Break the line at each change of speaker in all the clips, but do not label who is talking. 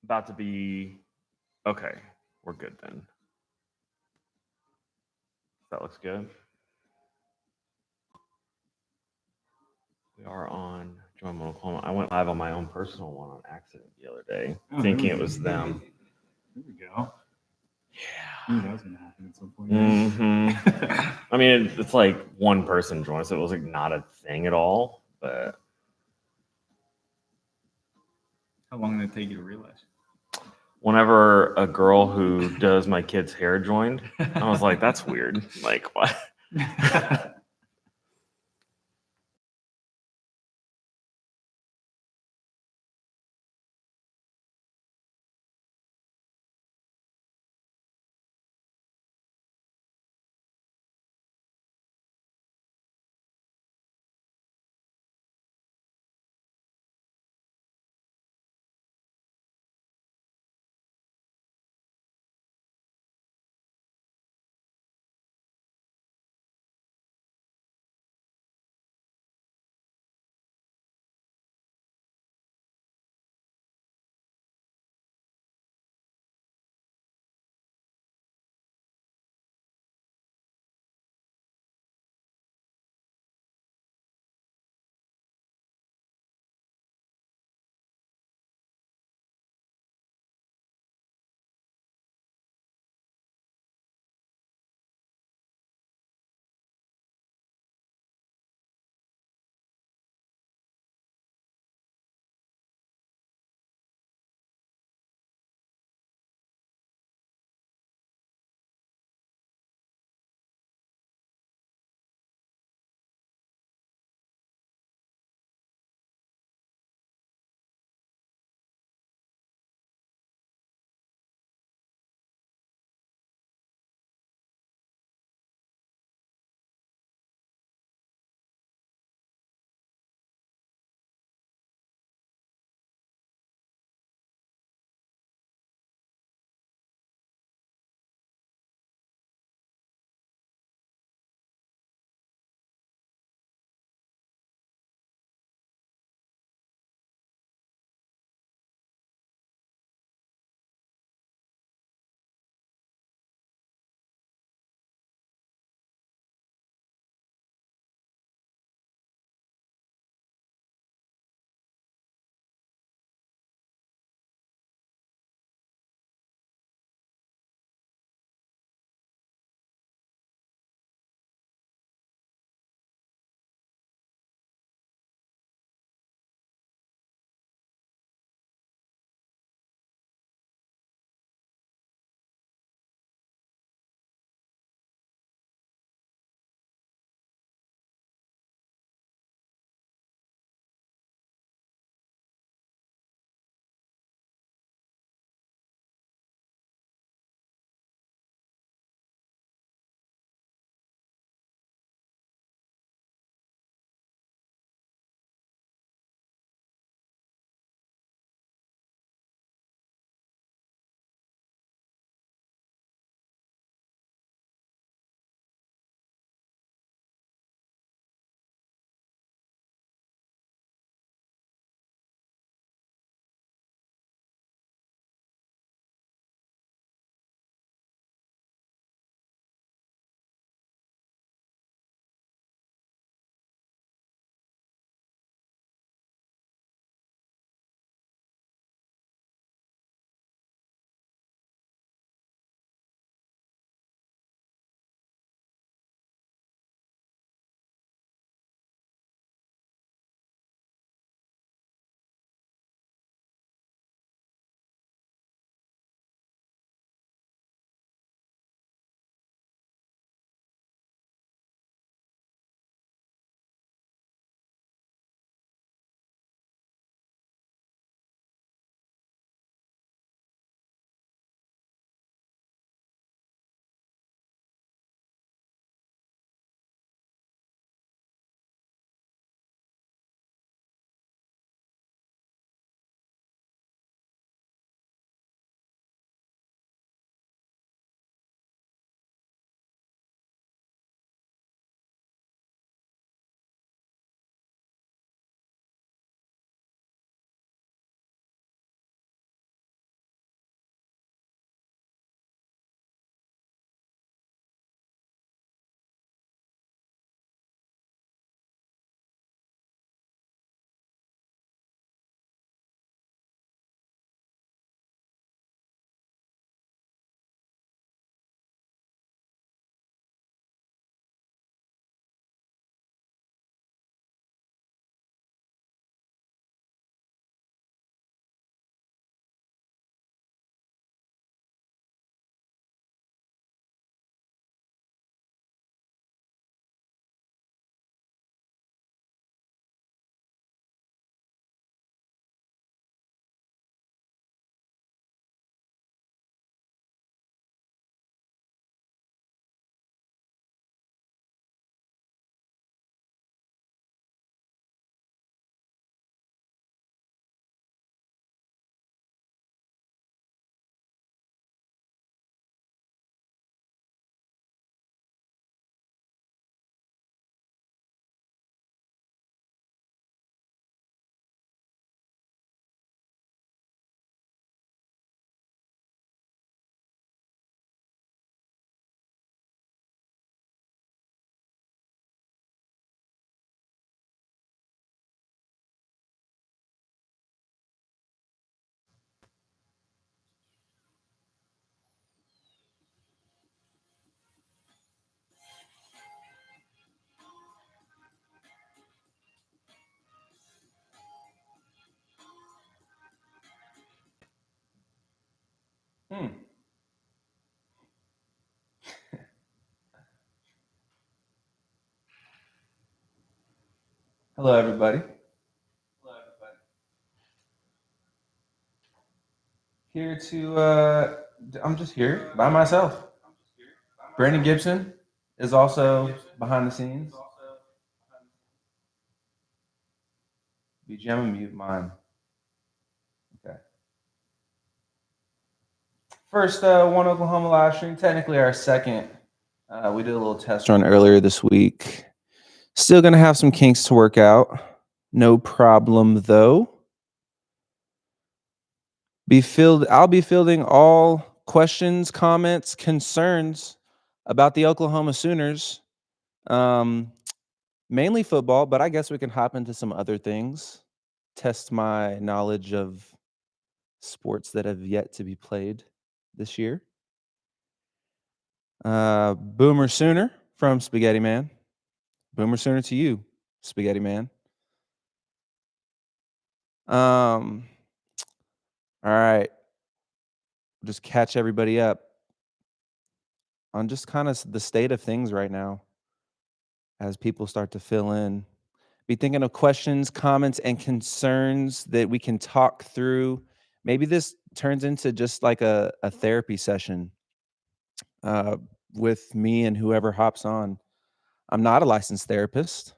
about to be okay. We're good then. That looks good. We are on Join Monoclonal. I went live on my own personal one on accident the other day, thinking it was them.
There we go.
Yeah.
Ooh, that was gonna happen at some point.
I mean, it's like one person joined, so it was like not a thing at all. But
how long did it take you to realize?
Whenever a girl who does my kid's hair joined, I was like, "That's weird." Like, what?
Hello, everybody. Here to, I'm just here by myself. Brandon Gibson is also behind the scenes. BGM and mute mine. Okay. First, One Oklahoma live stream. Technically, our second. We did a little test run earlier this week. Still gonna have some kinks to work out. No problem though. I'll be fielding all questions, comments, concerns about the Oklahoma Sooners. Mainly football, but I guess we can hop into some other things. Test my knowledge of sports that have yet to be played this year. Boomer Sooner from Spaghetti Man. Boomer Sooner to you, Spaghetti Man. All right. Just catch everybody up on just kind of the state of things right now as people start to fill in. Be thinking of questions, comments, and concerns that we can talk through. Maybe this turns into just like a therapy session with me and whoever hops on. I'm not a licensed therapist.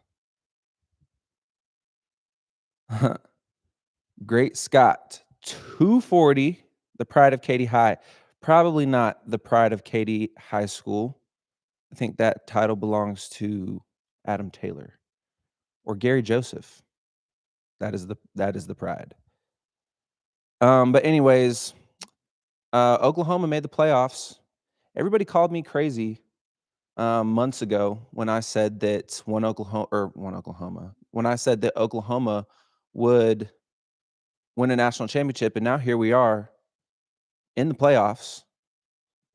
Great Scott, 240, the pride of Katy High. Probably not the pride of Katy High School. I think that title belongs to Adam Taylor or Gary Joseph. That is the pride. But anyways, Oklahoma made the playoffs. Everybody called me crazy months ago when I said that when I said that Oklahoma would win a national championship, and now here we are in the playoffs,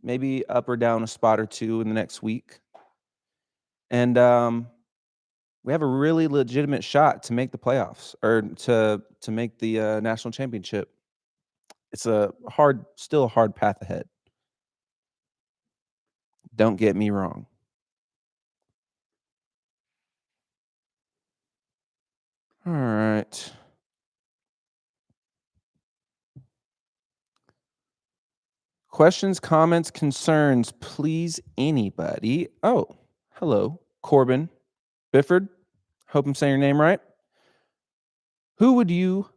maybe up or down a spot or two in the next week, and we have a really legitimate shot to make the playoffs or to make the national championship. It's still a hard path ahead. Don't get me wrong. All right. Questions, comments, concerns, please, anybody. Oh, hello, Corbin Bifford. Hope I'm saying your name right. Who would you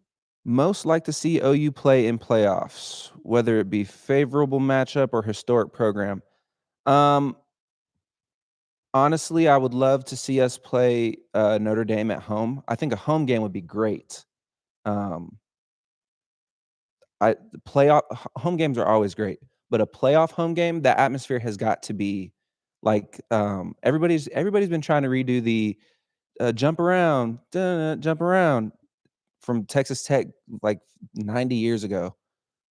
most like to see OU play in playoffs, whether it be favorable matchup or historic program? Honestly, I would love to see us play Notre Dame at home. I think a home game would be great. Home games are always great, but a playoff home game, the atmosphere has got to be like everybody's been trying to redo the jump around from Texas Tech like 90 years ago.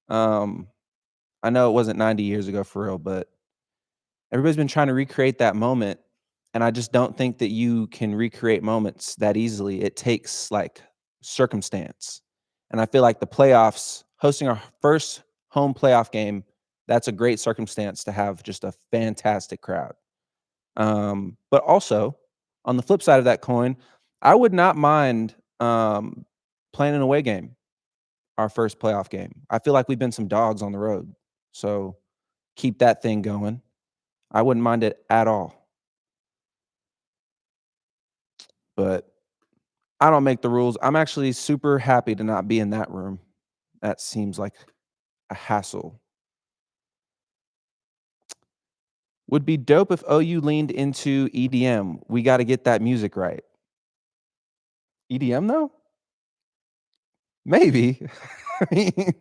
I know it wasn't 90 years ago for real, but everybody's been trying to recreate that moment, and I just don't think that you can recreate moments that easily. It takes like circumstance. And I feel like the playoffs, hosting our first home playoff game, that's a great circumstance to have just a fantastic crowd. But also, on the flip side of that coin, I would not mind playing an away game, our first playoff game. I feel like we've been some dogs on the road. So keep that thing going. I wouldn't mind it at all. But I don't make the rules. I'm actually super happy to not be in that room. That seems like a hassle. Would be dope if OU leaned into EDM. We got to get that music right. EDM though? Maybe. I mean,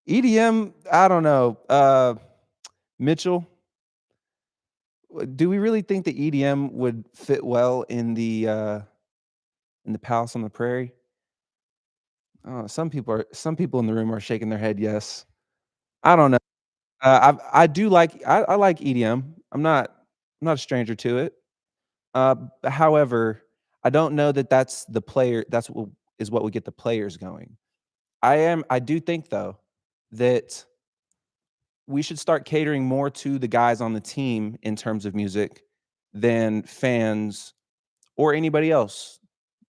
EDM, I don't know. Mitchell, do we really think that EDM would fit well in the Palace on the Prairie? Some people in the room are shaking their head yes. I don't know. I do like I like EDM. I'm not a stranger to it. However, I don't know that that's the player. That's what would get the players going. I do think though that we should start catering more to the guys on the team in terms of music than fans or anybody else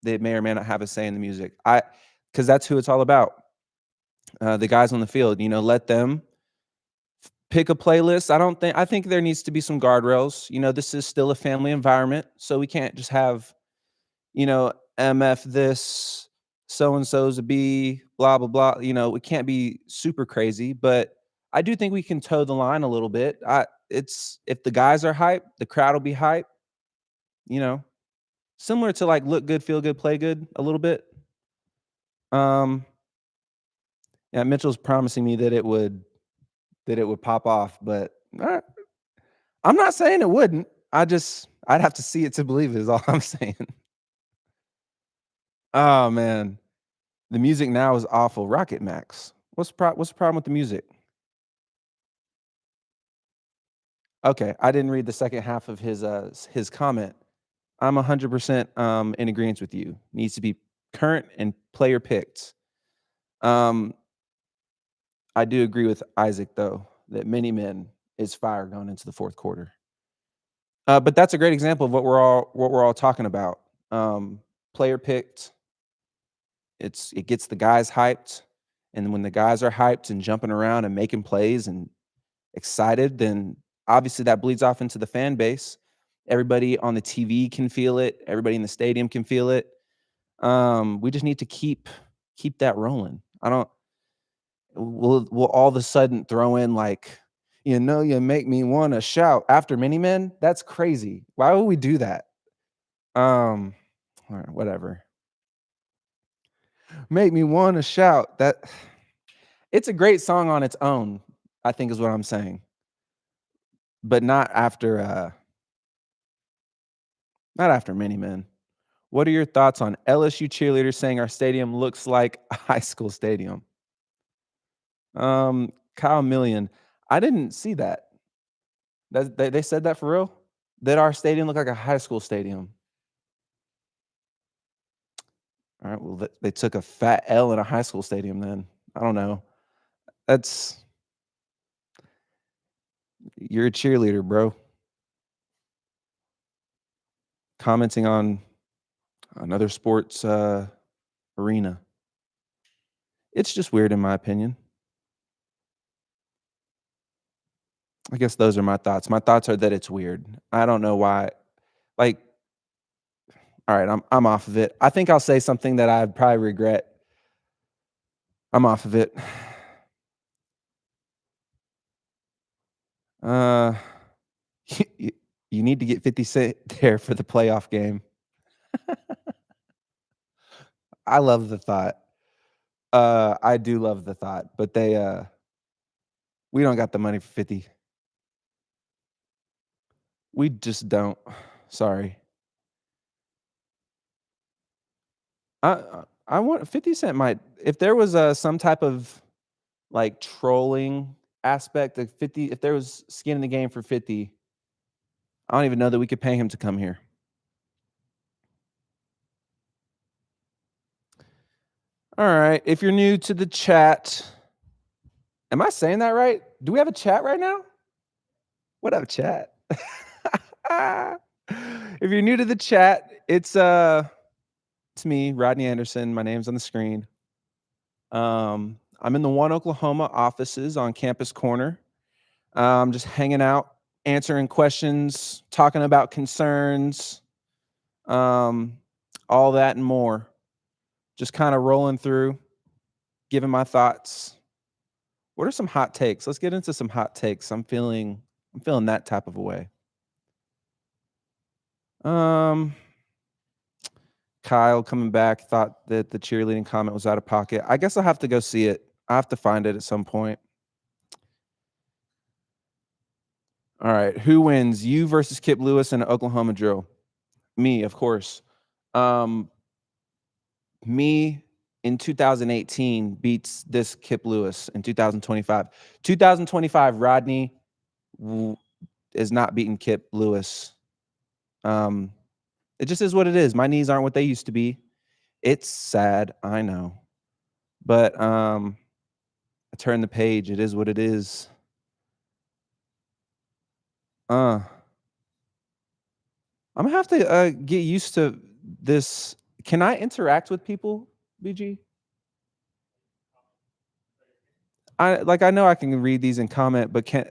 that may or may not have a say in the music. Because that's who it's all about. The guys on the field, let them pick a playlist. I think there needs to be some guardrails. This is still a family environment, so we can't just have, MF this, so and so's a B, blah blah blah. It can't be super crazy, but I do think we can toe the line a little bit. It's if the guys are hype, the crowd will be hype. Similar to like look good, feel good, play good a little bit. Yeah, Mitchell's promising me that it would pop off, but I'm not saying it wouldn't. I'd have to see it to believe it is all I'm saying. Oh man, the music now is awful. Rocket Max, what's the problem with the music? Okay, I didn't read the second half of his comment. I'm 100% in agreement with you. Needs to be current and player picked. I do agree with Isaac though that Many Men is fire going into the fourth quarter. But that's a great example of what we're all talking about. Player picked. It gets the guys hyped, and when the guys are hyped and jumping around and making plays and excited, then obviously that bleeds off into the fan base. Everybody on the TV can feel it. Everybody in the stadium can feel it. We just need to keep that rolling. We'll all of a sudden throw in like, you make me want to shout after Many Men. That's crazy. Why would we do that? All right, whatever. Make me want to shout. That it's a great song on its own, I think is what I'm saying. But not after Many Men. What are your thoughts on LSU cheerleaders saying our stadium looks like a high school stadium? Kyle Million. I didn't see that. They said that for real? That our stadium looked like a high school stadium. All right, well, they took a fat L in a high school stadium then. I don't know. You're a cheerleader, bro. Commenting on another sports arena. It's just weird in my opinion. I guess those are my thoughts. My thoughts are that it's weird. I don't know why. Like, all right, I'm off of it. I think I'll say something that I'd probably regret. I'm off of it. You need to get 50 Cent there for the playoff game. I love the thought. I do love the thought, but we don't got the money for 50. We just don't. Sorry. I want 50 Cent might, if there was some type of like trolling aspect of 50, if there was skin in the game for 50, I don't even know that we could pay him to come here. All right. If you're new to the chat, am I saying that right? Do we have a chat right now? What up, chat? If you're new to the chat, it's me, Rodney Anderson. My name's on the screen. I'm in the One Oklahoma offices on Campus Corner. I'm just hanging out, answering questions, talking about concerns, all that and more. Just kind of rolling through, giving my thoughts. What are some hot takes? Let's get into some hot takes. I'm feeling that type of a way. Kyle coming back thought that the cheerleading comment was out of pocket. I guess I'll have to go see it. I have to find it at some point. All right. Who wins? You versus Kip Lewis in an Oklahoma drill? Me, of course. Me in 2018 beats this Kip Lewis in 2025. 2025, Rodney is not beating Kip Lewis. It just is what it is. My knees aren't what they used to be. It's sad, I know. But I turn the page. It is what it is. I'm gonna have to get used to this. Can I interact with people, BG? I know I can read these and comment, but can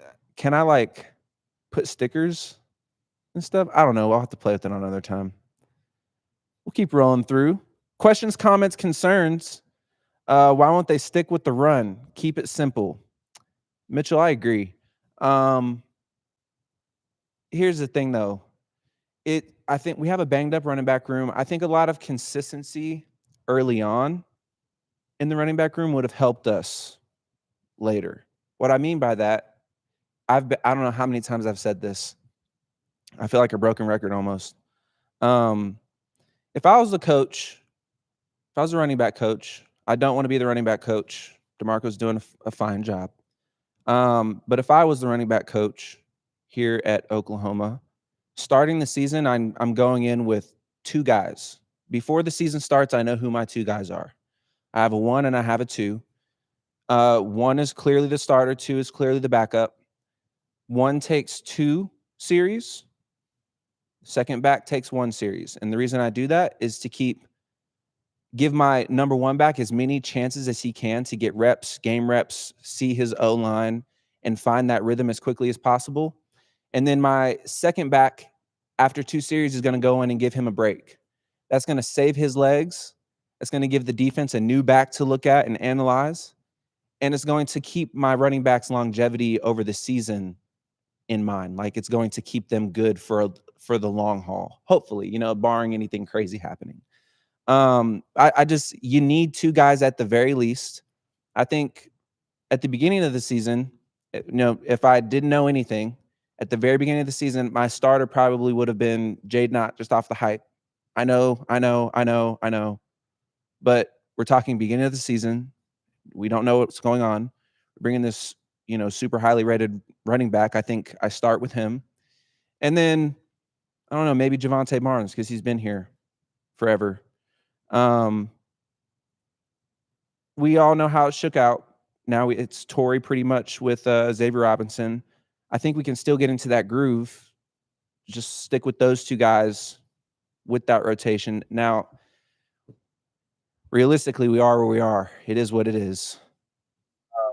I like put stickers and stuff? I don't know. I'll have to play with it another time. We'll keep rolling through. Questions, comments, concerns. Why won't they stick with the run? Keep it simple. Mitchell, I agree. Here's the thing though. I think we have a banged up running back room. I think a lot of consistency early on in the running back room would have helped us later. What I mean by that, I don't know how many times I've said this. I feel like a broken record almost. If I was the coach, if I was a running back coach, I don't want to be the running back coach. DeMarco's doing a fine job. But if I was the running back coach here at Oklahoma, starting the season, I'm going in with 2 guys. Before the season starts, I know who my 2 guys are. I have a 1 and I have a 2. 1 is clearly the starter, 2 is clearly the backup. 1 takes 2 series. Second back takes 1 series. And the reason I do that is to give my number 1 back as many chances as he can to get reps, game reps, see his O-line, and find that rhythm as quickly as possible. And then my second back, after 2 series, is going to go in and give him a break. That's going to save his legs. It's going to give the defense a new back to look at and analyze. And it's going to keep my running backs' longevity over the season in mind. Like, it's going to keep them good for the long haul, hopefully, barring anything crazy happening. You need 2 guys at the very least. I think at the beginning of the season, if I didn't know anything, at the very beginning of the season, my starter probably would have been Jade Knott, just off the hype. I know. But we're talking beginning of the season. We don't know what's going on. We're bringing this, super highly rated running back. I think I start with him. And then, I don't know, maybe Javonte Barnes, because he's been here forever. We all know how it shook out. Now it's Torrey pretty much with Xavier Robinson. I think we can still get into that groove. Just stick with those 2 guys with that rotation. Now, realistically, we are where we are. It is what it is.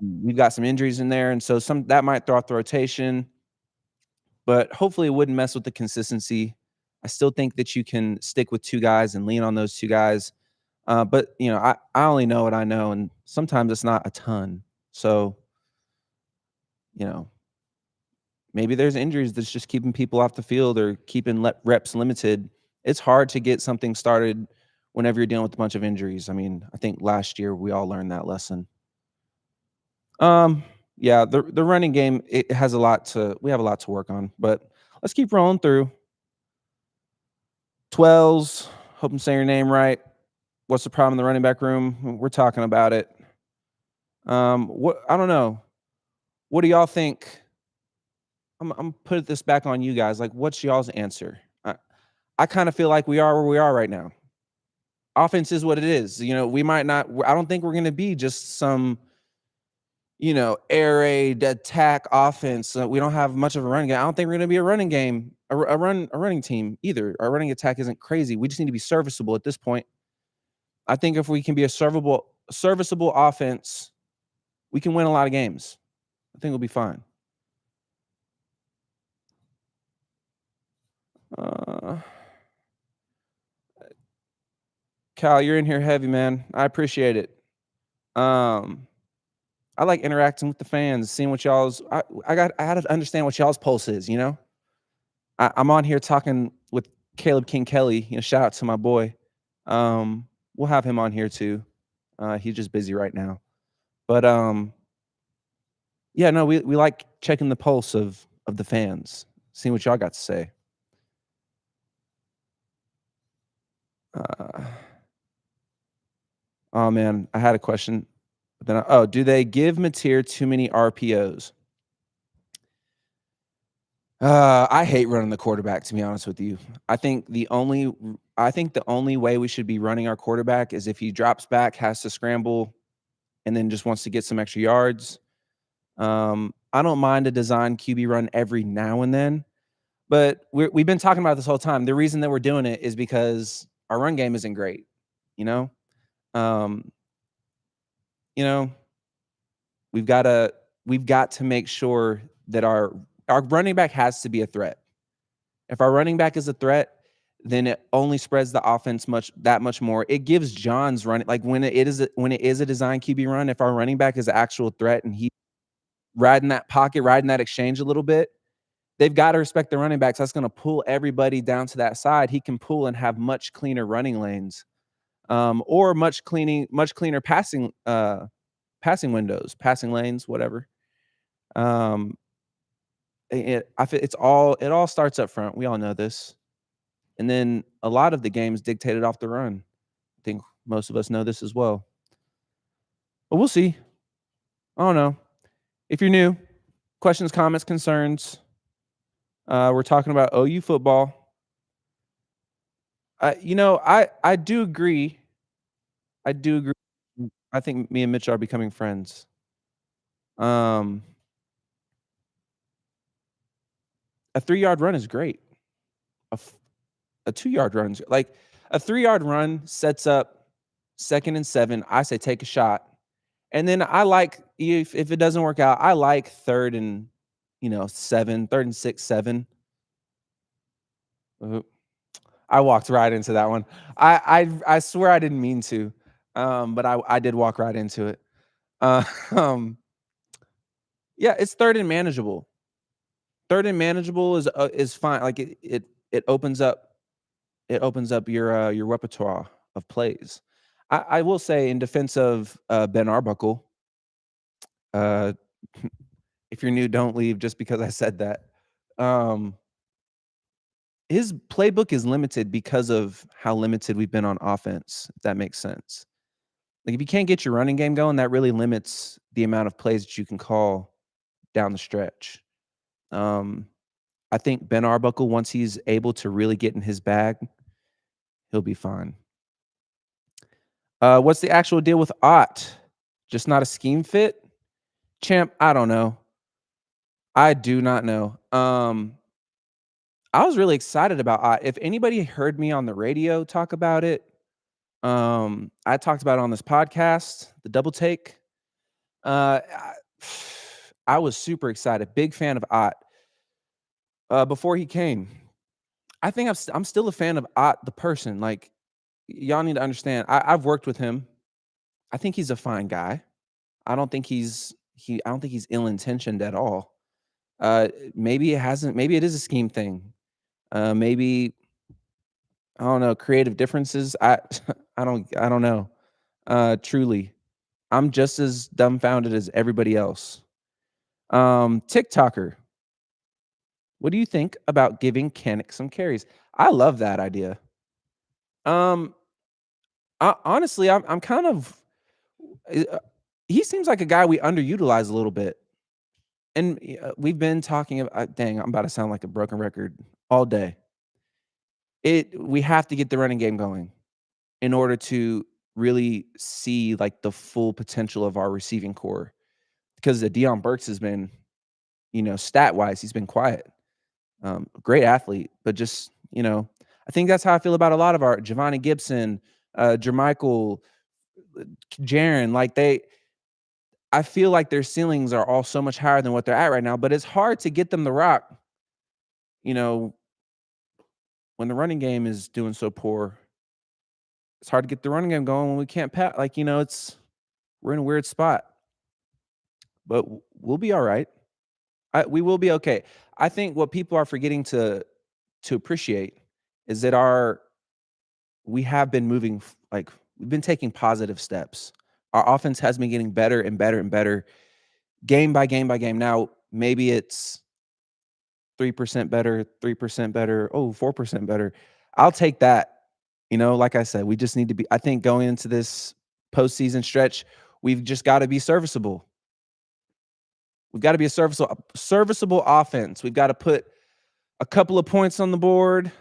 We've got some injuries in there, and so that might throw off the rotation, but hopefully it wouldn't mess with the consistency. I still think that you can stick with 2 guys and lean on those 2 guys. But I only know what I know, and sometimes it's not a ton. So, maybe there's injuries that's just keeping people off the field or keeping reps limited. It's hard to get something started whenever you're dealing with a bunch of injuries. I mean, I think last year we all learned that lesson. Yeah, the running game, we have a lot to work on, but let's keep rolling through. 12s, hope I'm saying your name right. What's the problem in the running back room? We're talking about it. I don't know. What do y'all think? I'm putting this back on you guys. Like, what's y'all's answer? I kind of feel like we are where we are right now. Offense is what it is. We might not. I don't think we're going to be just some, air raid attack offense. We don't have much of a running game. I don't think we're going to be a running game, a running team either. Our running attack isn't crazy. We just need to be serviceable at this point. I think if we can be a serviceable offense, we can win a lot of games. I think we'll be fine. Cal, you're in here heavy, man. I appreciate it. I like interacting with the fans, seeing what y'all's. I had to understand what y'all's pulse is. I'm on here talking with Caleb King Kelly. Shout out to my boy. We'll have him on here too. He's just busy right now, but yeah, no, we like checking the pulse of the fans, seeing what y'all got to say. Oh man, I had a question. But then, do they give Mateer too many RPOs? I hate running the quarterback, to be honest with you. I think the only way we should be running our quarterback is if he drops back, has to scramble, and then just wants to get some extra yards. I don't mind a design QB run every now and then, but we've been talking about this whole time. The reason that we're doing it is because our run game isn't great. You know, um, you know, we've got to make sure that our running back has to be a threat. If our running back is a threat, then it only spreads the offense that much more. It gives John's running, like when it is a design QB run, if our running back is an actual threat and he riding that pocket, riding that exchange a little bit, they've got to respect the running backs. That's going to pull everybody down to that side. He can pull and have much cleaner running lanes, or much cleaner passing windows, passing lanes, whatever. It all starts up front. We all know this. And then a lot of the games dictated off the run. I think most of us know this as well. But we'll see. I don't know. If you're new, questions, comments, concerns, we're talking about OU football. I do agree. I think me and Mitch are becoming friends. A 3-yard run is great. A 2-yard run is like a 3-yard run sets up 2nd and 7. I say take a shot. And then I like, if it doesn't work out, I like 3rd and 7, 3rd and 6, 7. I walked right into that one. I swear I didn't mean to, but I did walk right into it. Yeah, it's 3rd and manageable. 3rd and manageable is fine. Like it opens up your repertoire of plays. I will say in defense of Ben Arbuckle, if you're new, don't leave just because I said that. His playbook is limited because of how limited we've been on offense, if that makes sense. Like if you can't get your running game going, that really limits the amount of plays that you can call down the stretch. I think Ben Arbuckle, once he's able to really get in his bag, he'll be fine. What's the actual deal with Ott? Just not a scheme fit? Champ, I don't know. I do not know. I was really excited about Ott. If anybody heard me on the radio talk about it, I talked about it on this podcast, the Double Take. I was super excited. Big fan of Ott. Before he came, I think I'm still a fan of Ott, the person. Like, y'all need to understand. I've worked with him. I think he's a fine guy. I don't think he's ill-intentioned at all. Maybe it is a scheme thing. Maybe I don't know, creative differences. I don't know. Truly. I'm just as dumbfounded as everybody else. TikToker. What do you think about giving Kanik some carries? I love that idea. Honestly, I'm kind of he seems like a guy we underutilize a little bit. And we've been talking about, dang, I'm about to sound like a broken record all day. We have to get the running game going in order to really see like the full potential of our receiving core. Because Deion Burks has been, stat wise, he's been quiet. Great athlete, but just, I think that's how I feel about a lot of our Giovanni Gibson, Jermichael, Jaron. Like I feel like their ceilings are all so much higher than what they're at right now, but it's hard to get them the rock, when the running game is doing so poor. It's hard to get the running game going when we can't pass. Like, we're in a weird spot, but we'll be all right. We will be okay. I think what people are forgetting to appreciate is that we have been moving, like we've been taking positive steps. Our offense has been getting better and better and better game by game by game. Now, maybe it's 3% better, 3% better, 4% better. I'll take that. Like I said, we just need to be, I think going into this postseason stretch, we've just got to be serviceable. We've got to be a serviceable offense. We've got to put a couple of points on the board.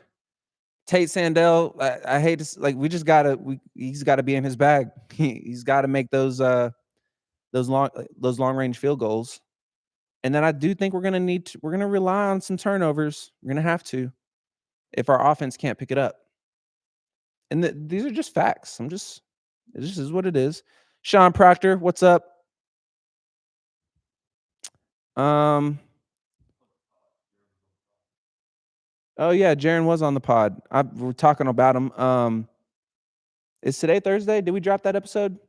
Tate Sandell, I hate to, like, he's got to be in his bag. He's got to make those those long range field goals. And then I do think we're gonna rely on some turnovers. We're gonna have to if our offense can't pick it up. And these are just facts. It just is what it is. Sean Proctor, what's up? Oh yeah, Jaron was on the pod. We're talking about him. Is today Thursday? Did we drop that episode?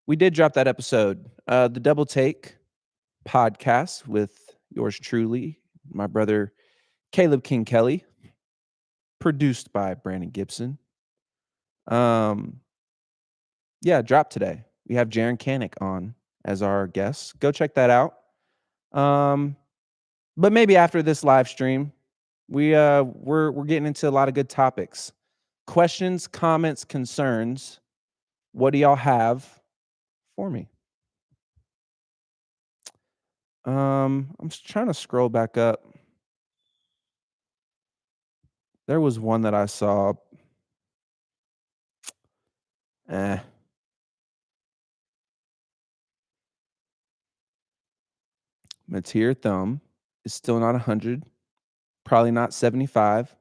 We did drop that episode. The Double Take podcast with yours truly, my brother Caleb King Kelly, produced by Brandon Gibson. Yeah, dropped today. We have Jaron Canick on as our guest. Go check that out. But maybe after this live stream, we're getting into a lot of good topics. Questions, comments, concerns. What do y'all have for me? I'm just trying to scroll back up. There was one that I saw. Mateer Thumb is still not 100, probably not 75.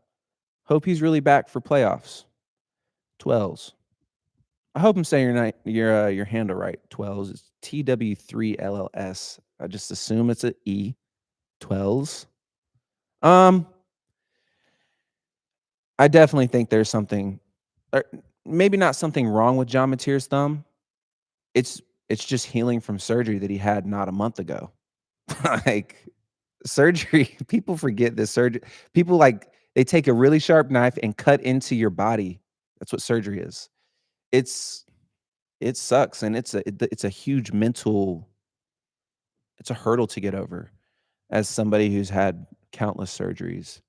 Hope he's really back for playoffs. 12s. I hope I'm saying your handle right. 12s. It's TW3LLS. I just assume it's an E. 12s. I definitely think there's something, or maybe not something wrong with John Mateer's thumb. It's just healing from surgery that he had not a month ago. Like surgery, people forget this surgery. People they take a really sharp knife and cut into your body. That's what surgery is. It sucks, and it's a huge mental. It's a hurdle to get over. As somebody who's had countless surgeries,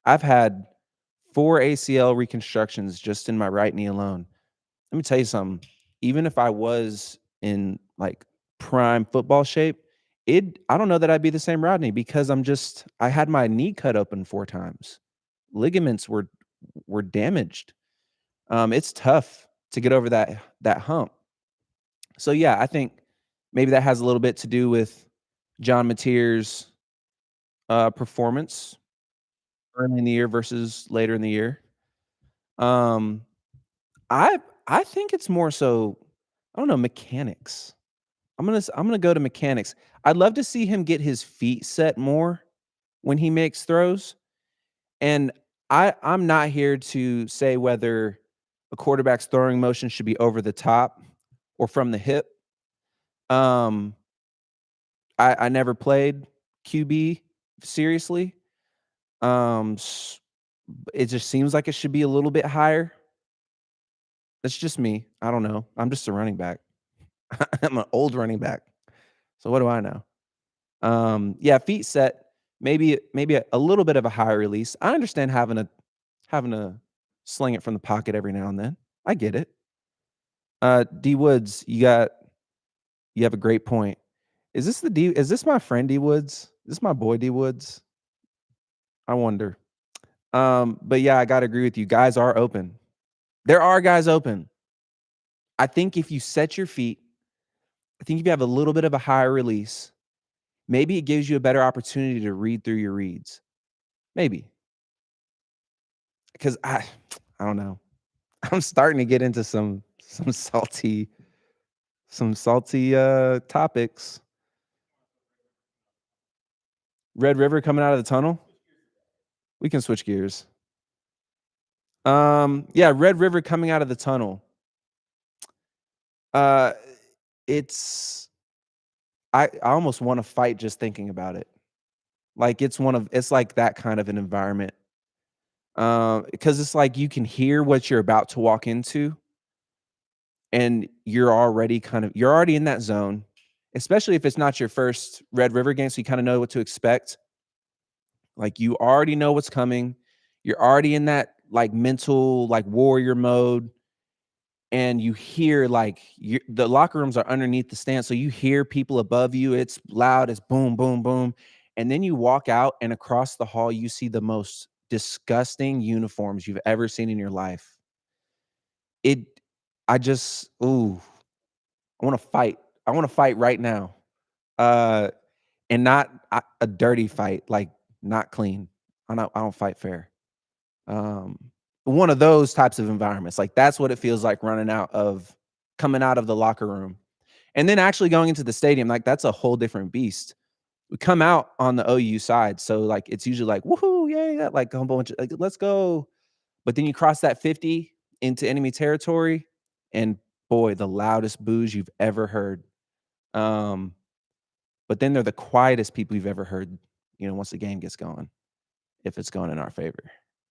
I've had 4 ACL reconstructions just in my right knee alone. Let me tell you something. Even if I was in prime football shape, I don't know that I'd be the same Rodney because I had my knee cut open 4 times. Ligaments were damaged. It's tough to get over that hump. So yeah, I think maybe that has a little bit to do with John Mateer's performance early in the year versus later in the year. I think it's more so, I don't know, mechanics. I'm gonna go to mechanics. I'd love to see him get his feet set more when he makes throws. And I'm not here to say whether a quarterback's throwing motion should be over the top or from the hip. I never played QB seriously. It just seems like it should be a little bit higher. That's just me. I don't know. I'm just a running back. I'm an old running back. So what do I know? Yeah, feet set, maybe a little bit of a higher release. I understand having to sling it from the pocket every now and then. I get it. D Woods, you have a great point. Is this my friend D Woods? Is this my boy D Woods? I wonder. But yeah, I gotta agree with you. Guys are open. There are guys open. I think if you set your feet, I think if you have a little bit of a higher release, maybe it gives you a better opportunity to read through your reads. Maybe. Because I don't know. I'm starting to get into some salty topics. Red River coming out of the tunnel. We can switch gears. Yeah, Red River coming out of the tunnel. It's I almost want to fight just thinking about it. Like it's like that kind of an environment. Because it's like you can hear what you're about to walk into, and you're already in that zone, especially if it's not your first Red River game, so you kind of know what to expect. Like you already know what's coming. You're already in that mental warrior mode. And you hear the locker rooms are underneath the stand, so you hear people above you. It's loud, it's boom, boom, boom. And then you walk out, and across the hall, you see the most disgusting uniforms you've ever seen in your life. I want to fight. I want to fight right now. And not a dirty fight, like not clean. I don't fight fair. One of those types of environments. Like that's what it feels like coming out of the locker room. And then actually going into the stadium, like that's a whole different beast. We come out on the OU side, so like it's usually like woohoo, yeah, like a whole bunch of like let's go. But then you cross that 50 into enemy territory, and boy, the loudest boos you've ever heard. But then they're the quietest people you've ever heard, once the game gets going, if it's going in our favor.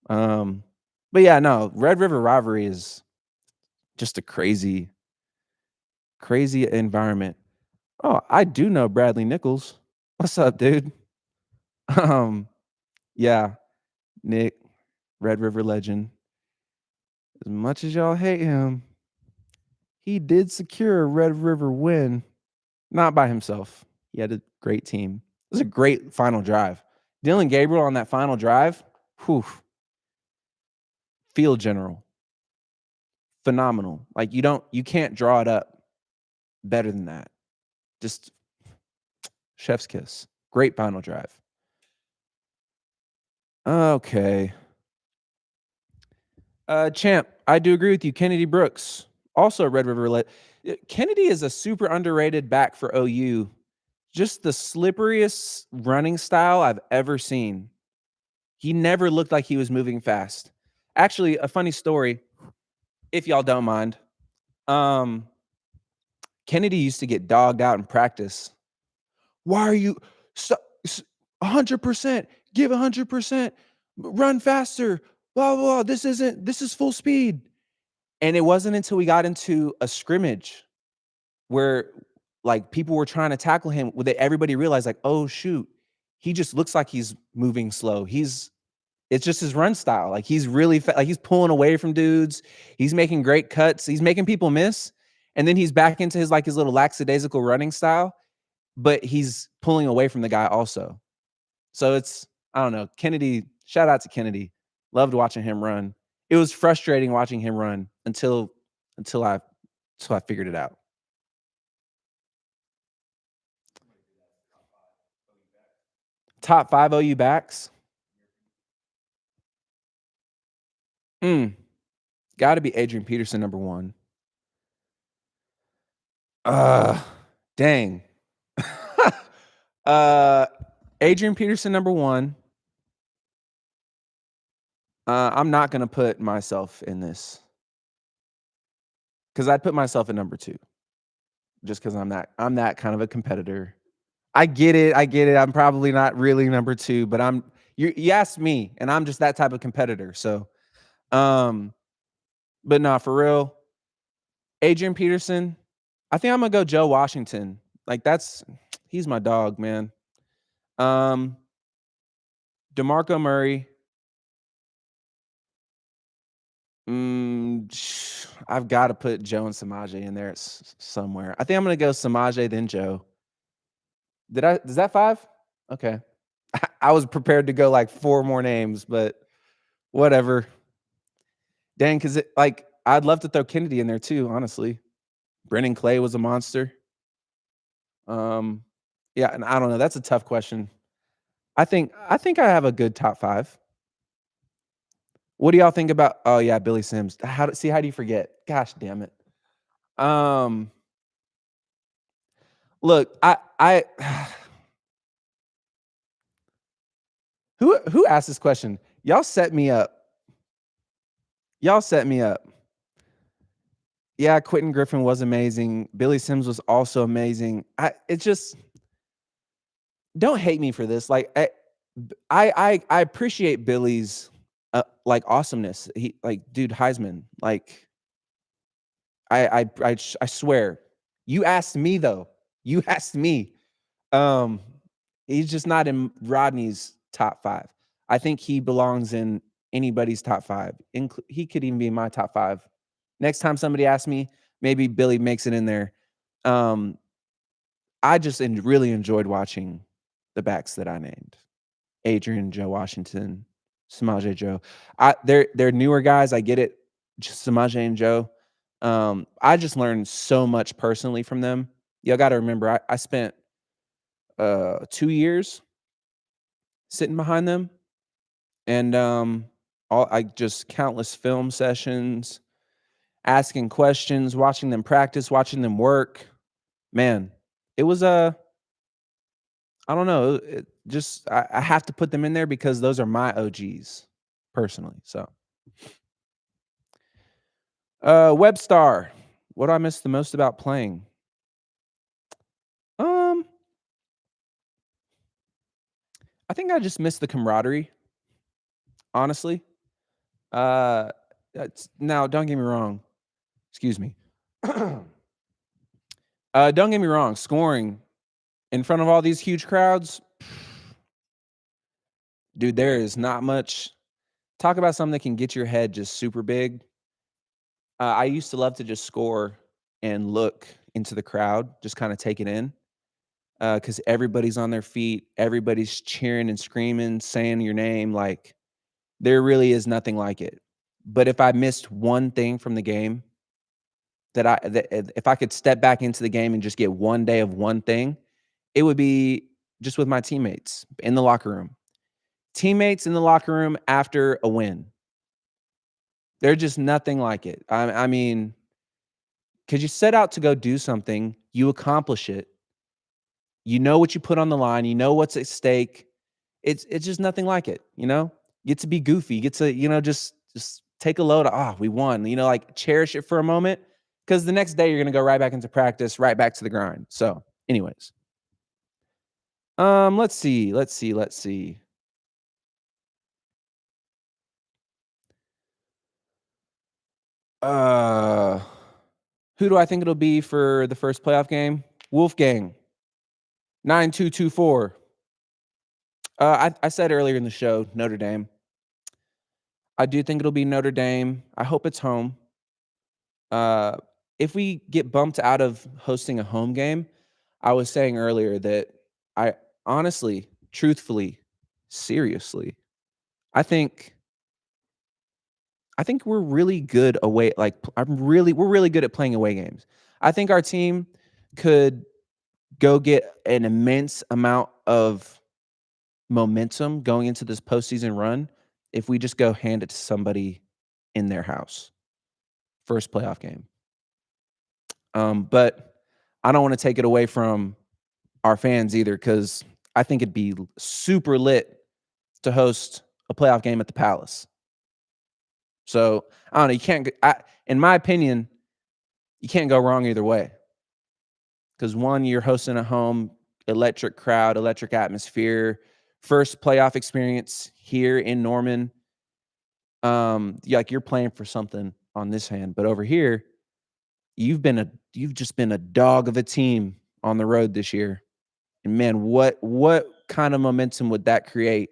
But yeah, no, Red River rivalry is just a crazy, crazy environment. Oh, I do know Bradley Nichols. What's up, dude? Yeah, Nick, Red River legend. As much as y'all hate him, he did secure a Red River win, not by himself. He had a great team. It was a great final drive. Dylan Gabriel on that final drive, field general. Phenomenal. Like you can't draw it up better than that. Just chef's kiss. Great final drive. Okay. Champ, I do agree with you. Kennedy Brooks, also Red River. Kennedy is a super underrated back for OU. Just the slipperiest running style I've ever seen. He never looked like he was moving fast. Actually, a funny story, if y'all don't mind. Kennedy used to get dogged out in practice. Why are you 100%? Give 100%. Run faster. Blah, blah, blah. This is full speed. And it wasn't until we got into a scrimmage where like people were trying to tackle him, that everybody realized like, oh shoot, he just looks like he's moving slow. It's just his run style. Like he's really like he's pulling away from dudes. He's making great cuts. He's making people miss. And then he's back into his little lackadaisical running style, but he's pulling away from the guy also. So I don't know. Kennedy, shout out to Kennedy. Loved watching him run. It was frustrating watching him run until I figured it out. Top 5 OU backs. Got to be Adrian Peterson number 1. Dang. Adrian Peterson number 1. I'm not gonna put myself in this because I'd put myself at number 2, just because I'm that kind of a competitor. I get it. I'm probably not really number 2, but you asked me, and I'm just that type of competitor. So, but no, for real, Adrian Peterson. I think I'm gonna go Joe Washington. Like he's my dog, man. DeMarco Murray. I've got to put Joe and Samaje in there somewhere. I think I'm gonna go Samaje, then Joe. Is that 5? Okay. I was prepared to go like 4 more names, but whatever. Dang, because I'd love to throw Kennedy in there too, honestly. Brennan Clay was a monster. Yeah, and I don't know. That's a tough question. I think I have a good top 5. What do y'all think about? Oh yeah, Billy Sims. How do you forget? Gosh damn it. Look, I who asked this question? Y'all set me up. Yeah, Quentin Griffin was amazing. Billy Sims was also amazing. It's just, don't hate me for this. Like I appreciate Billy's awesomeness. He dude, Heisman. Like I swear. You asked me though. You asked me. He's just not in Rodney's top 5. I think he belongs in anybody's top 5. He could even be in my top 5. Next time somebody asks me, maybe Billy makes it in there. I just really enjoyed watching the backs that I named. Adrian, Joe Washington, Samaje, Joe. They're newer guys. I get it. Just Samaje and Joe. I just learned so much personally from them you got to remember, I spent 2 years sitting behind them, and I just countless film sessions, asking questions, watching them practice, watching them work. Man, it was I don't know, I have to put them in there because those are my OGs personally. So, Webstar, what do I miss the most about playing? Um, I think I just miss the camaraderie, honestly. Now don't get me wrong. Excuse me. Don't get me wrong, scoring in front of all these huge crowds, dude, there is not much. Talk about something that can get your head just super big. I used to love to just score and look into the crowd, just kind of take it in, because everybody's on their feet, everybody's cheering and screaming, saying your name. Like there really is nothing like it. But if I missed one thing from the game, if I could step back into the game and just get one day of one thing, it would be just with my teammates in the locker room. Teammates in the locker room after a win. There's just nothing like it. I mean, because you set out to go do something, you accomplish it. You know what you put on the line. You know what's at stake. It's just nothing like it. You know, you get to be goofy. You get to just take a load. We won. You know, like cherish it for a moment because the next day you're gonna go right back into practice, right back to the grind. So, anyways, let's see. Who do I think it'll be for the first playoff game? Wolfgang, 9224. I said earlier in the show, Notre Dame. I do think it'll be Notre Dame. I hope it's home. If we get bumped out of hosting a home game, I was saying earlier that I honestly, truthfully, seriously, I think we're really good away. Like we're really good at playing away games. I think our team could go get an immense amount of momentum going into this postseason run if we just go hand it to somebody in their house. First playoff game. But I don't want to take it away from our fans either because I think it'd be super lit to host a playoff game at the Palace. So I don't know. You can't. In my opinion, you can't go wrong either way. Because one, you're hosting a home, electric crowd, electric atmosphere, first playoff experience here in Norman. Like you're playing for something on this hand, but over here, you've just been a dog of a team on the road this year. And man, what kind of momentum would that create?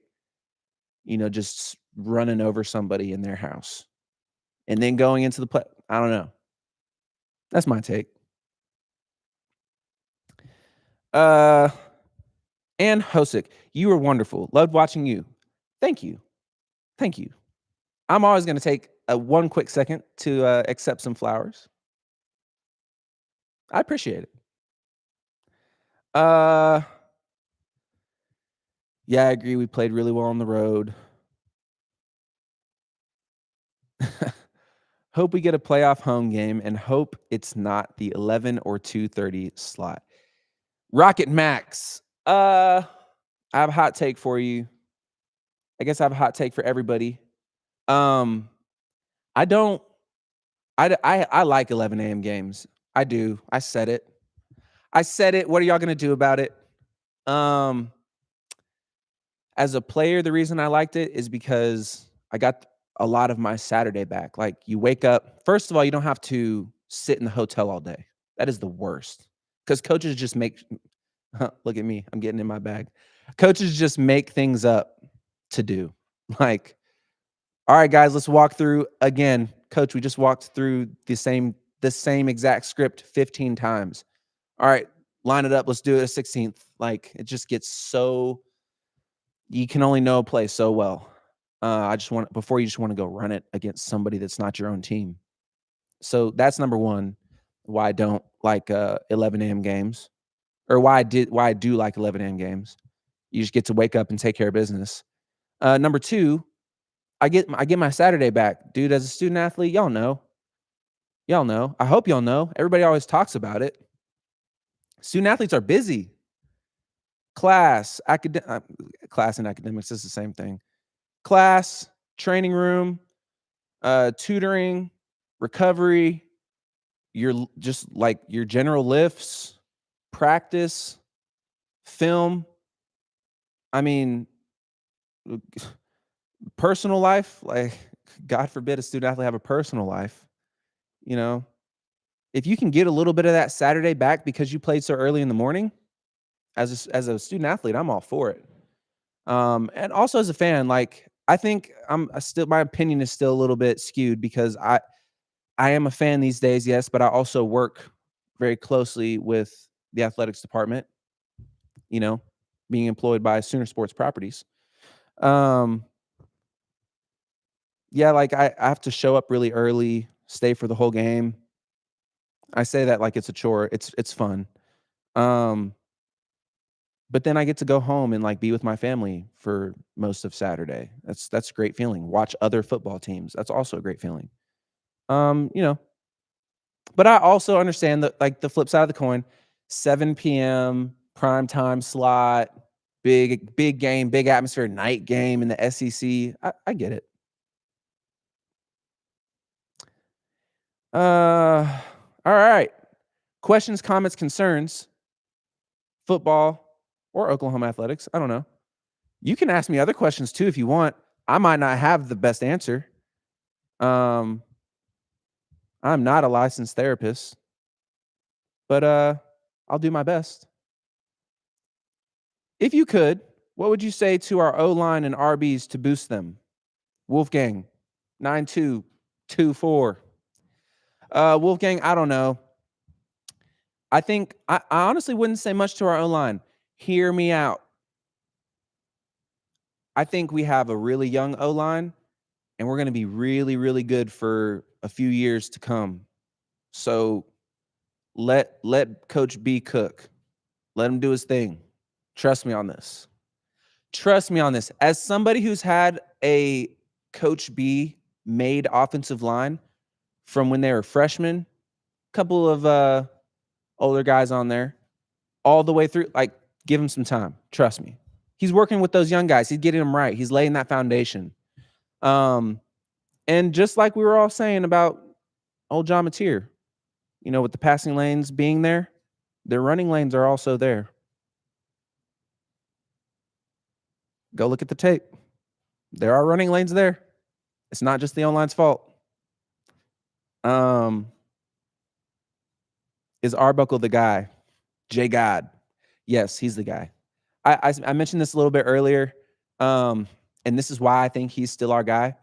You know, just running over somebody in their house. And then going into the play. I don't know. That's my take. Ann Hosick, you were wonderful. Loved watching you. Thank you. I'm always going to take one quick second to accept some flowers. I appreciate it. Yeah, I agree. We played really well on the road. Hope we get a playoff home game and hope it's not the 11 or 2:30 slot. Rocket Max. I have a hot take for you. I guess I have a hot take for everybody. I like 11 a.m. games. I do. I said it. What are y'all going to do about it? As a player, the reason I liked it is because I got a lot of my Saturday back. Like you wake up, first of all, you don't have to sit in the hotel all day. That is the worst. Because coaches just make look at me, I'm getting in my bag. Coaches just make things up to do. Like, all right, guys, let's walk through again. Coach, we just walked through the same exact script 15 times. All right, line it up. Let's do it a 16th. Like, it just gets so you can only know a play so well. Before you just want to go run it against somebody that's not your own team. So that's number one. why I don't like 11 a.m. games, or why I do like 11 a.m. games. You just get to wake up and take care of business. Number two, I get my Saturday back, dude. As a student athlete, y'all know. I hope y'all know. Everybody always talks about it. Student athletes are busy. Class and academics is the same thing. Class, training room, tutoring, recovery, your just like your general lifts, practice, film. I mean, personal life, like God forbid a student athlete have a personal life. You know, if you can get a little bit of that Saturday back because you played so early in the morning, as a student athlete, I'm all for it. And also as a fan, like I think my opinion is still a little bit skewed because I am a fan these days, yes, but I also work very closely with the athletics department, you know, being employed by Sooner Sports Properties. Yeah, like I have to show up really early, stay for the whole game. I say that like it's a chore. It's fun. But then I get to go home and like be with my family for most of Saturday. That's a great feeling. Watch other football teams. That's also a great feeling. You know, but I also understand that like the flip side of the coin, 7 p.m. prime time slot, big game, big atmosphere, night game in the SEC. I get it. All right. Questions, comments, concerns, football or Oklahoma athletics. I don't know. You can ask me other questions too if you want. I might not have the best answer. I'm not a licensed therapist, but I'll do my best. If you could, what would you say to our O-line and RBs to boost them? Wolfgang, 9224. Wolfgang, I don't know. I think I honestly wouldn't say much to our O-line. Hear me out. I think we have a really young O-line, and we're going to be really, really good for a few years to come. So let Coach B cook. Let him do his thing. Trust me on this. As somebody who's had a Coach B made offensive line from when they were freshmen, a couple of older guys on there, all the way through, like, give him some time. Trust me. He's working with those young guys. He's getting them right. He's laying that foundation. And just like we were all saying about old John Mateer, you know, with the passing lanes being there, their running lanes are also there. Go look at the tape. There are running lanes there. It's not just the O-line's fault. Is Arbuckle the guy? Jay God. Yes, he's the guy. I mentioned this a little bit earlier, and this is why I think he's still our guy.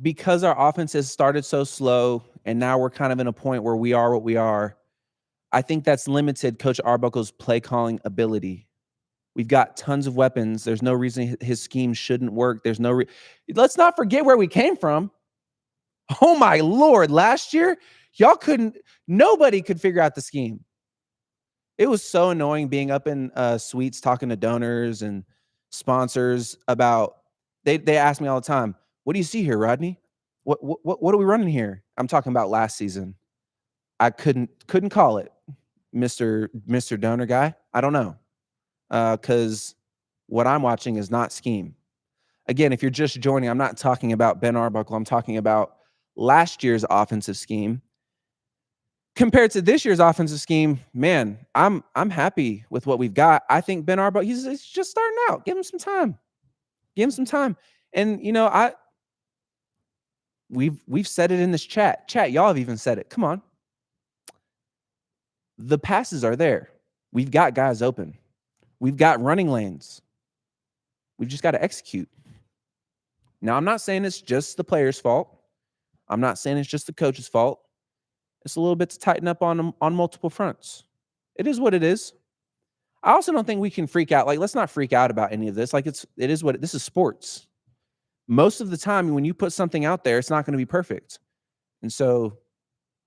Because our offense has started so slow, and now we're kind of in a point where we are what we are, I think that's limited Coach Arbuckle's play calling ability. We've got tons of weapons. There's no reason his scheme shouldn't work. Let's not forget where we came from. Oh my Lord, last year, nobody could figure out the scheme. It was so annoying being up in suites talking to donors and sponsors about, they ask me all the time, what do you see here, Rodney? What are we running here? I'm talking about last season. I couldn't call it, Mr. Donor guy. I don't know. Because what I'm watching is not scheme. Again, if you're just joining, I'm not talking about Ben Arbuckle. I'm talking about last year's offensive scheme. Compared to this year's offensive scheme, man, I'm happy with what we've got. I think Ben Arbuckle, he's just starting out. Give him some time. And you know, we've said it in this chat. Y'all have even said it. Come on. The passes are there. We've got guys open. We've got running lanes. We've just got to execute. Now, I'm not saying it's just the player's fault. I'm not saying it's just the coach's fault. It's a little bit to tighten up on multiple fronts. It is what it is. I also don't think we can freak out. Like, let's not freak out about any of this. Like, this is sports. Most of the time, when you put something out there, it's not going to be perfect. And so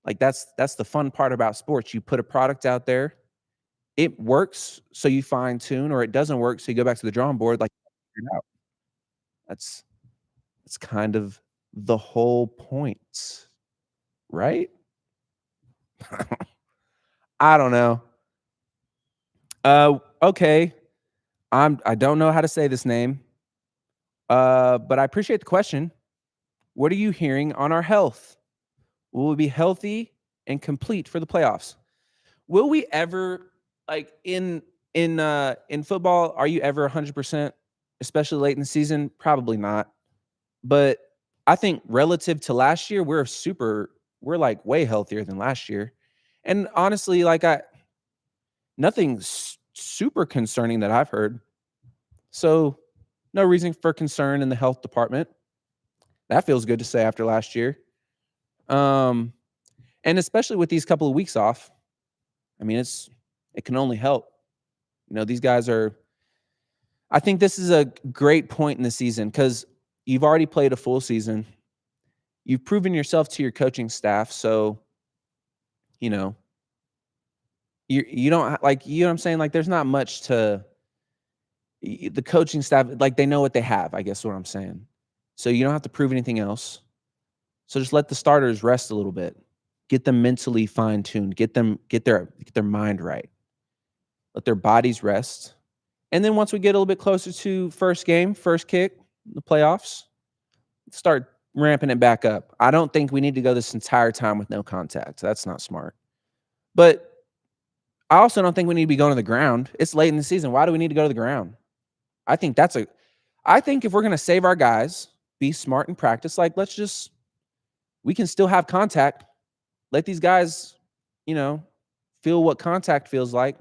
Like that's the fun part about sports. You put a product out there, it works, so you fine tune, or it doesn't work, so you go back to the drawing board. Like figure it out. That's kind of the whole point, right? I don't know. Okay. I don't know how to say this name. But I appreciate the question. What are you hearing on our health? Will we be healthy and complete for the playoffs? Will we ever, like in football, are you ever 100%, especially late in the season? Probably not. But I think relative to last year, we're like way healthier than last year. And honestly, like nothing super concerning that I've heard. So no reason for concern in the health department. That feels good to say after last year. And especially with these couple of weeks off, I mean, it can only help. You know, these guys I think this is a great point in the season because you've already played a full season. You've proven yourself to your coaching staff. So, you know, you don't like, you know what I'm saying? Like, there's not much to the coaching staff. Like, they know what they have, I guess what I'm saying. So you don't have to prove anything else. So just let the starters rest a little bit. Get them mentally fine-tuned. Get their mind right. Let their bodies rest. And then once we get a little bit closer to first kick, the playoffs, start ramping it back up. I don't think we need to go this entire time with no contact. That's not smart. But I also don't think we need to be going to the ground. It's late in the season. Why do we need to go to the ground? I think if we're going to save our guys, be smart and practice, like we can still have contact. Let these guys, feel what contact feels like,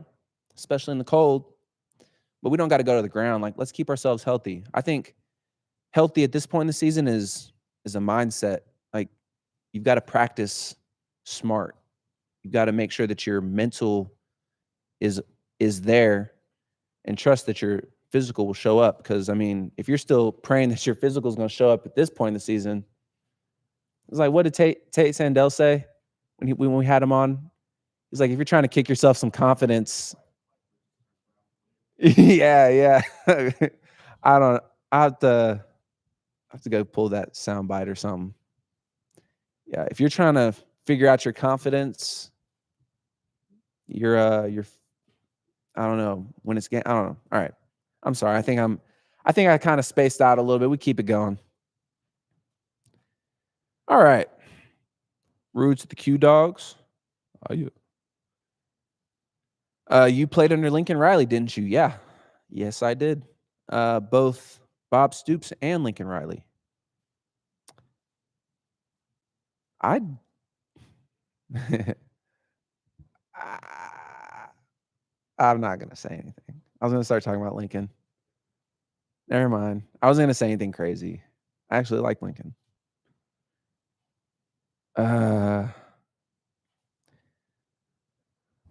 especially in the cold. But we don't got to go to the ground. Like, let's keep ourselves healthy. I think healthy at this point in the season is a mindset. Like, you've got to practice smart. You've got to make sure that your mental is there and trust that your physical will show up. Because, I mean, if you're still praying that your physical is going to show up at this point in the season, it's like, what did Tate Sandell say when we had him on? He's like, if you're trying to kick yourself some confidence. Yeah. I have to go pull that soundbite or something. Yeah, if you're trying to figure out your confidence, you're I don't know when it's getting. I don't know. All right, I'm sorry. I think I kind of spaced out a little bit. We keep it going. All right, Roots at the Q Dogs. Oh, you played under Lincoln Riley, didn't you? Yeah. Yes, I did. Both Bob Stoops and Lincoln Riley. I'm not going to say anything. I was going to start talking about Lincoln. Never mind. I wasn't going to say anything crazy. I actually like Lincoln.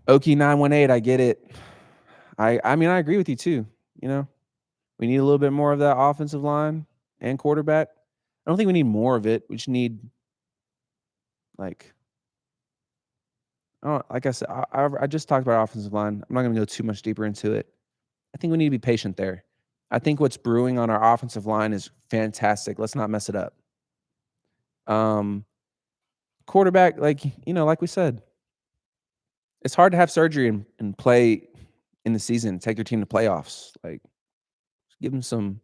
Okie 918, I get it. I mean, I agree with you too. We need a little bit more of that offensive line and quarterback. I don't think we need more of it. We just need, like I said, I just talked about offensive line. I'm not going to go too much deeper into it. I think we need to be patient there. I think what's brewing on our offensive line is fantastic. Let's not mess it up. Quarterback, like we said, it's hard to have surgery and play in the season, take your team to playoffs. Like, give them some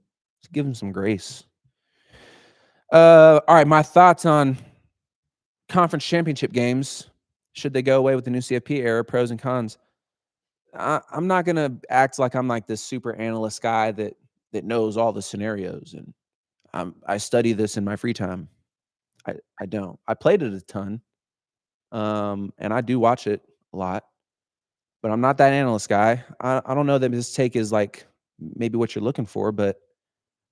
grace. All right, my thoughts on conference championship games. Should they go away with the new CFP era? Pros and cons. I'm not gonna act like I'm like this super analyst guy that knows all the scenarios, and I study this in my free time. I don't. I played it a ton, and I do watch it a lot, but I'm not that analyst guy. I don't know that this take is like maybe what you're looking for, but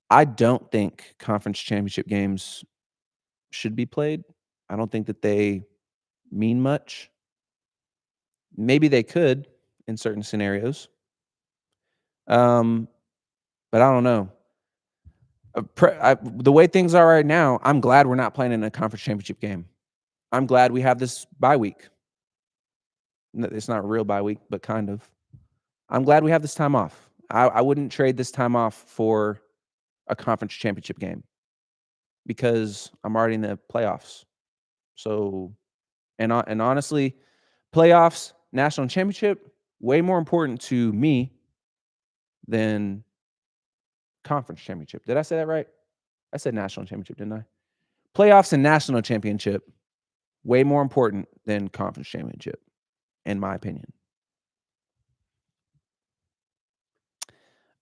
I don't think conference championship games should be played. I don't think that they mean much. Maybe they could in certain scenarios. But I don't know. The way things are right now, I'm glad we're not playing in a conference championship game. I'm glad we have this bye week. It's not a real bye week, but kind of. I'm glad we have this time off. I wouldn't trade this time off for a conference championship game because I'm already in the playoffs. So, and honestly, playoffs, national championship, way more important to me than conference championship. Did I say that right? I said national championship, didn't I? Playoffs and national championship, way more important than conference championship, in my opinion.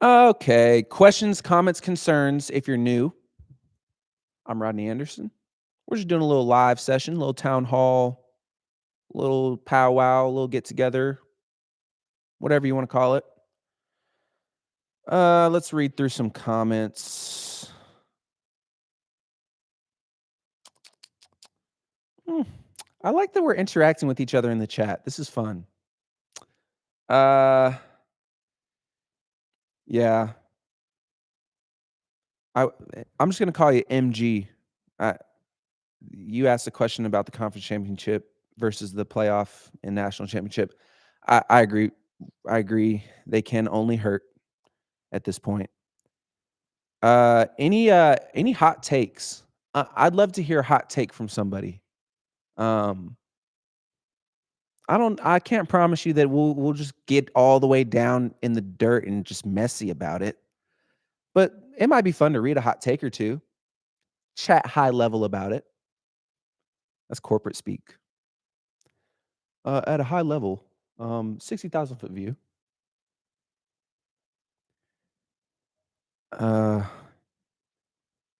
Okay. Questions, comments, concerns. If you're new, I'm Rodney Anderson. We're just doing a little live session, a little town hall, a little powwow, a little get together, whatever you want to call it. Let's read through some comments. I like that we're interacting with each other in the chat. This is fun. Yeah. I'm just gonna call you MG. You asked a question about the conference championship versus the playoff and national championship. I agree. I agree. They can only hurt at this point. Any hot takes? I'd love to hear a hot take from somebody. I can't promise you that we'll just get all the way down in the dirt and just messy about it. But it might be fun to read a hot take or two. Chat high level about it. That's corporate speak. At a high level, 60,000 foot view.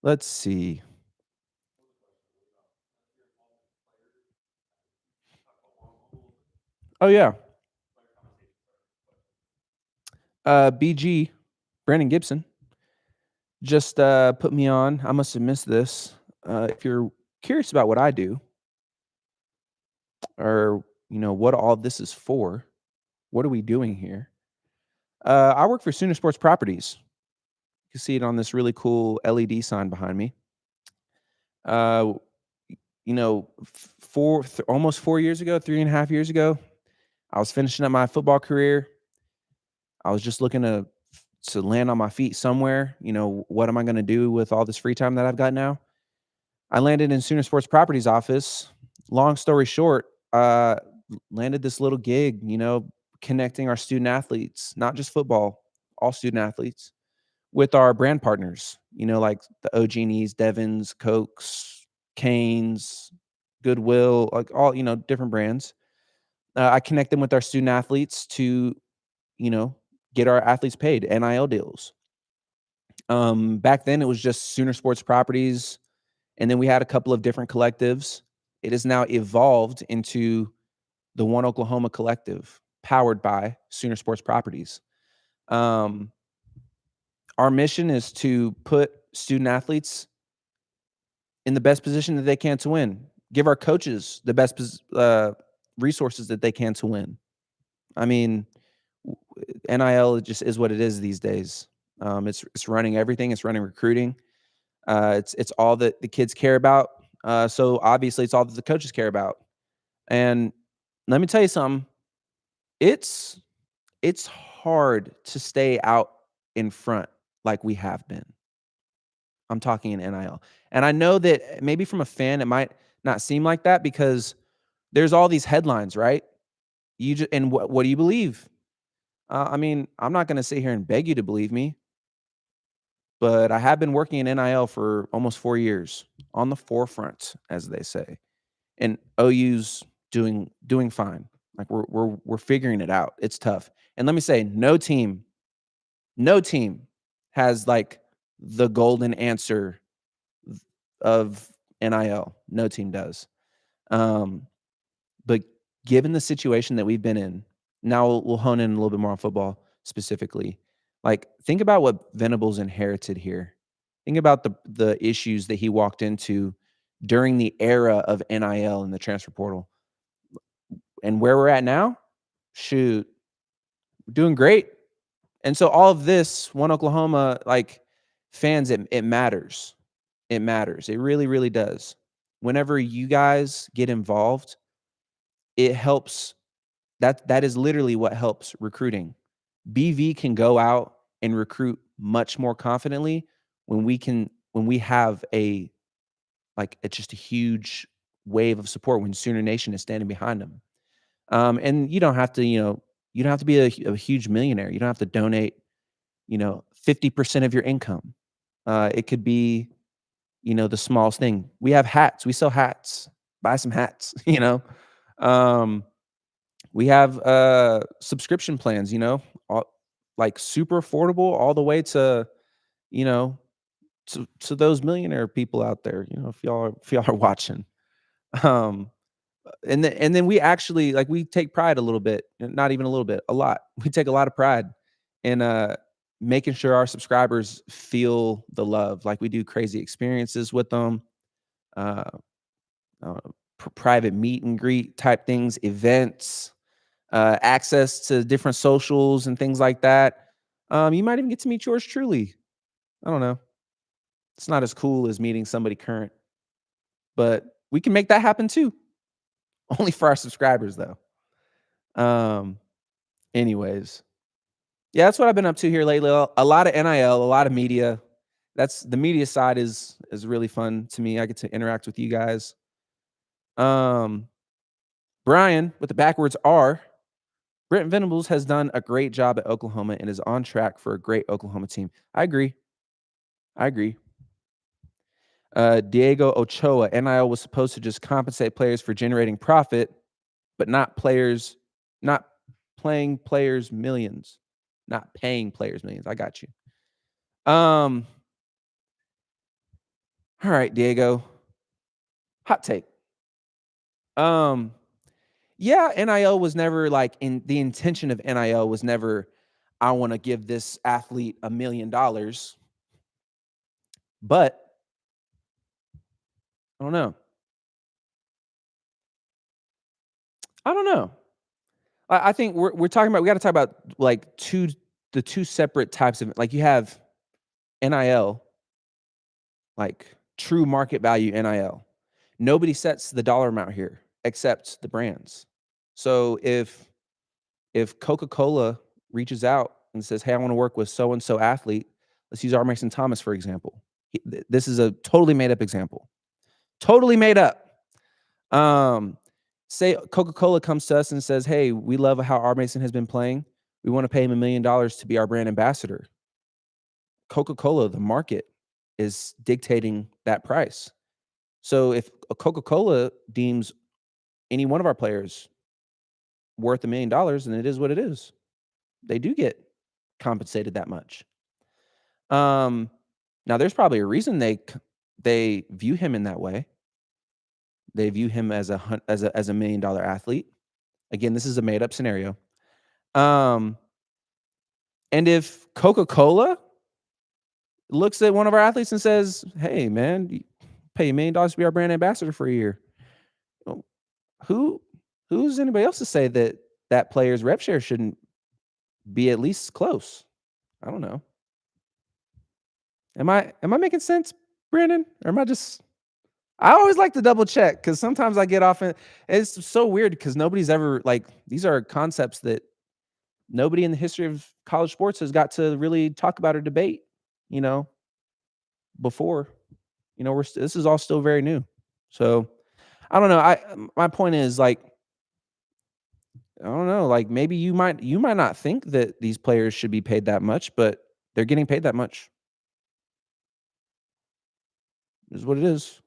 Let's see. Oh yeah. BG, Brandon Gibson, just put me on. I must have missed this. If you're curious about what I do, or what all this is for, what are we doing here? I work for Sooner Sports Properties. You can see it on this really cool LED sign behind me. Almost 4 years ago, 3.5 years ago, I was finishing up my football career. I was just looking to land on my feet somewhere. What am I going to do with all this free time that I've got now? I landed in Sooner Sports Properties office. Long story short, landed this little gig, connecting our student athletes, not just football, all student athletes, with our brand partners, like the OGs, Devons, Cokes, Canes, Goodwill, like all, different brands. I connect them with our student athletes to, get our athletes paid, NIL deals. Back then it was just Sooner Sports Properties, and then we had a couple of different collectives. It has now evolved into the One Oklahoma Collective, powered by Sooner Sports Properties. Our mission is to put student athletes in the best position that they can to win. Give our coaches the best resources that they can to win. I mean, NIL just is what it is these days. It's running everything. It's running recruiting. It's all that the kids care about. So obviously, it's all that the coaches care about. And let me tell you something. It's hard to stay out in front like we have been. I'm talking in NIL. And I know that maybe from a fan, it might not seem like that because there's all these headlines, right? And what do you believe? I mean, I'm not going to sit here and beg you to believe me, but I have been working in NIL for almost 4 years, on the forefront, as they say. And OU's doing fine. Like we're figuring it out. It's tough. And let me say, no team has like the golden answer of NIL. No team does. But given the situation that we've been in, now we'll hone in a little bit more on football specifically. Like, think about what Venables inherited here. Think about the issues that he walked into during the era of NIL and the transfer portal. And where we're at now, shoot, doing great. And so all of this, One Oklahoma, like fans, it matters. It matters. It really, really does. whenever you guys get involved, it helps. That is literally what helps recruiting. BV can go out and recruit much more confidently when we have just a huge wave of support when Sooner Nation is standing behind them. And you don't have to, you don't have to be a huge millionaire. You don't have to donate, 50% of your income. It could be, the smallest thing. We have hats. We sell hats. Buy some hats, Um, we have subscription plans, like super affordable all the way to, you know, to those millionaire people out there, if y'all are watching. Um, and then we actually we take pride a little bit, not even a little bit, a lot. We take a lot of pride in making sure our subscribers feel the love. Like we do crazy experiences with them, uh, uh, private meet and greet type things, events, access to different socials and things like that. You might even get to meet yours truly. I don't know. It's not as cool as meeting somebody current, but we can make that happen too. Only for our subscribers though. Um, anyways, yeah, that's what I've been up to here lately. A lot of NIL, a lot of media. That's the media side is really fun to me. I get to interact with you guys. Brian with the backwards R. Brent Venables has done a great job at Oklahoma and is on track for a great Oklahoma team. I agree. Diego Ochoa, NIL was supposed to just compensate players for generating profit, but not playing players millions. Not paying players millions. I got you. All right, Diego. Hot take. Yeah, NIL was never in the intention of NIL was never, I want to give this athlete $1 million. But I don't know. I think we're talking about, we got to talk about the two separate types of, you have NIL, true market value NIL. Nobody sets the dollar amount here except the brands. So if Coca-Cola reaches out and says, "Hey, I want to work with so and so athlete," let's use R. Mason Thomas for example. This is a totally made up example. Totally made up. Say Coca-Cola comes to us and says, "Hey, we love how R. Mason has been playing. We want to pay him $1 million to be our brand ambassador." Coca-Cola, the market, is dictating that price. So if a Coca-Cola deems any one of our players worth $1 million, then it is what it is. They do get compensated that much. Now there's probably a reason they view him in that way. They view him as a $1 million athlete. Again, this is a made up scenario. And if Coca-Cola looks at one of our athletes and says, "Hey, man, you pay $1 million to be our brand ambassador for a year," who's anybody else to say that player's rev share shouldn't be at least close? I don't know. Am I making sense, Brandon? Or am I just? I always like to double check because sometimes I get off and it's so weird because nobody's ever these are concepts that nobody in the history of college sports has got to really talk about or debate, before. This is all still very new. So I don't know. My point is I don't know. Maybe you might not think that these players should be paid that much, but they're getting paid that much. Is what it is.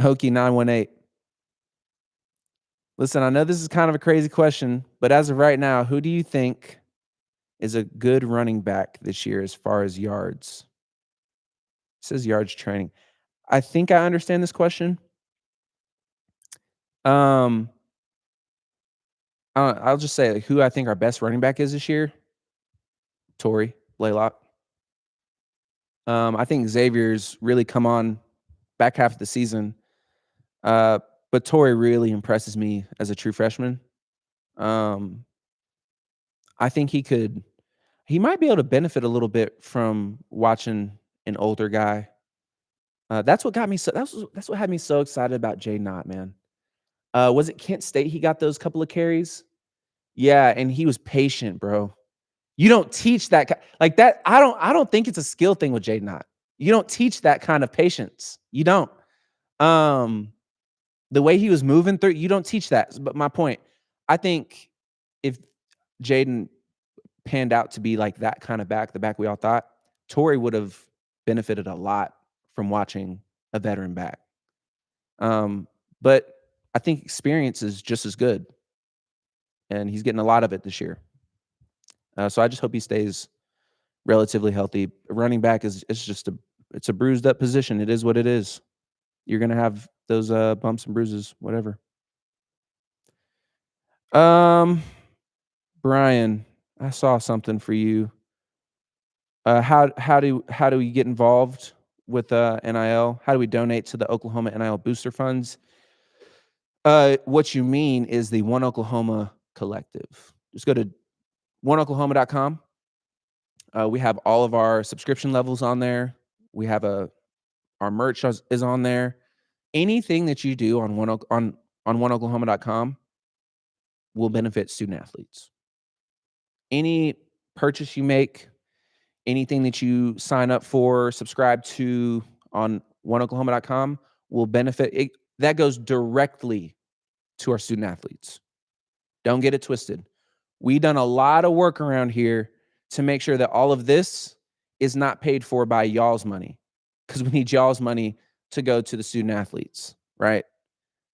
Hokey 918. Listen, I know this is kind of a crazy question, but as of right now, who do you think is a good running back this year as far as yards? It says yards training. I think I understand this question. I'll just say who I think our best running back is this year. Torrey Blaylock. I think Xavier's really come on back half of the season. But Torrey really impresses me as a true freshman. I think he might be able to benefit a little bit from watching an older guy. That's what had me so excited about Jay Knott, man. Was it Kent State he got those couple of carries? Yeah, and he was patient, bro. You don't teach that like that. I don't think it's a skill thing with Jay Knott. You don't teach that kind of patience. You don't. The way he was moving through, you don't teach that. But my point, I think if Jaden panned out to be like that kind of back, the back we all thought, Torrey would have benefited a lot from watching a veteran back. But I think experience is just as good, and he's getting a lot of it this year. So I just hope he stays relatively healthy. Running back it's a bruised up position. It is what it is. You're gonna have those bumps and bruises, whatever. Brian, I saw something for you. How do we get involved with NIL? How do we donate to the Oklahoma NIL booster funds? What you mean is the One Oklahoma Collective. Just go to oneoklahoma.com. We have all of our subscription levels on there. We have our merch is on there. Anything that you do on oneoklahoma.com will benefit student athletes. Any purchase you make, anything that you sign up for, subscribe to on oneoklahoma.com will benefit. That goes directly to our student athletes. Don't get it twisted. We've done a lot of work around here to make sure that all of this is not paid for by y'all's money, because we need y'all's money to go to the student athletes, right?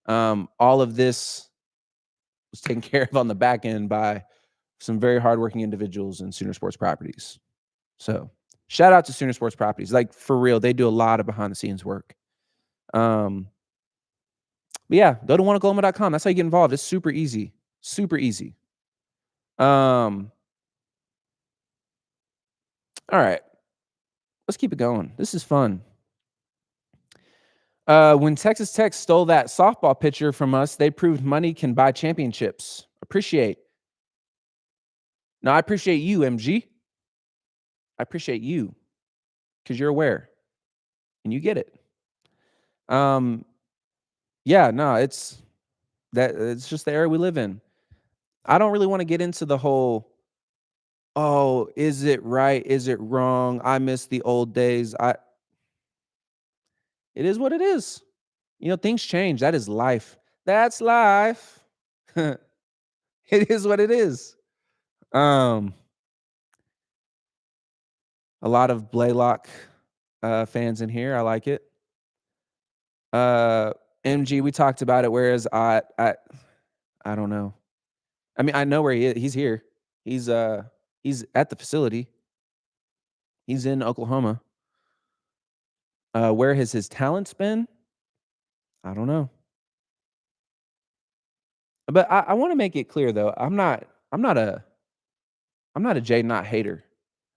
All of this was taken care of on the back end by some very hardworking individuals in Sooner Sports Properties. So shout out to Sooner Sports Properties. Like, for real, they do a lot of behind the scenes work. But yeah, go to oneoklahoma.com. That's how you get involved. It's super easy. Super easy. All right. Let's keep it going. This is fun. When Texas Tech stole that softball pitcher from us, they proved money can buy championships. Appreciate. Now, I appreciate you, MG. I appreciate you because you're aware and you get it. Yeah, no, it's just the era we live in. I don't really want to get into the whole, oh, is it right? Is it wrong? I miss the old days. It is what it is. You know, things change. That is life. That's life. It is what it is. A lot of Blaylock fans in here. I like it. MG, we talked about it. Whereas I don't know. I mean, I know where he is. He's here. He's at the facility. He's in Oklahoma. Where has his talents been? I don't know. But I want to make it clear though. I'm not a Jay Knott hater.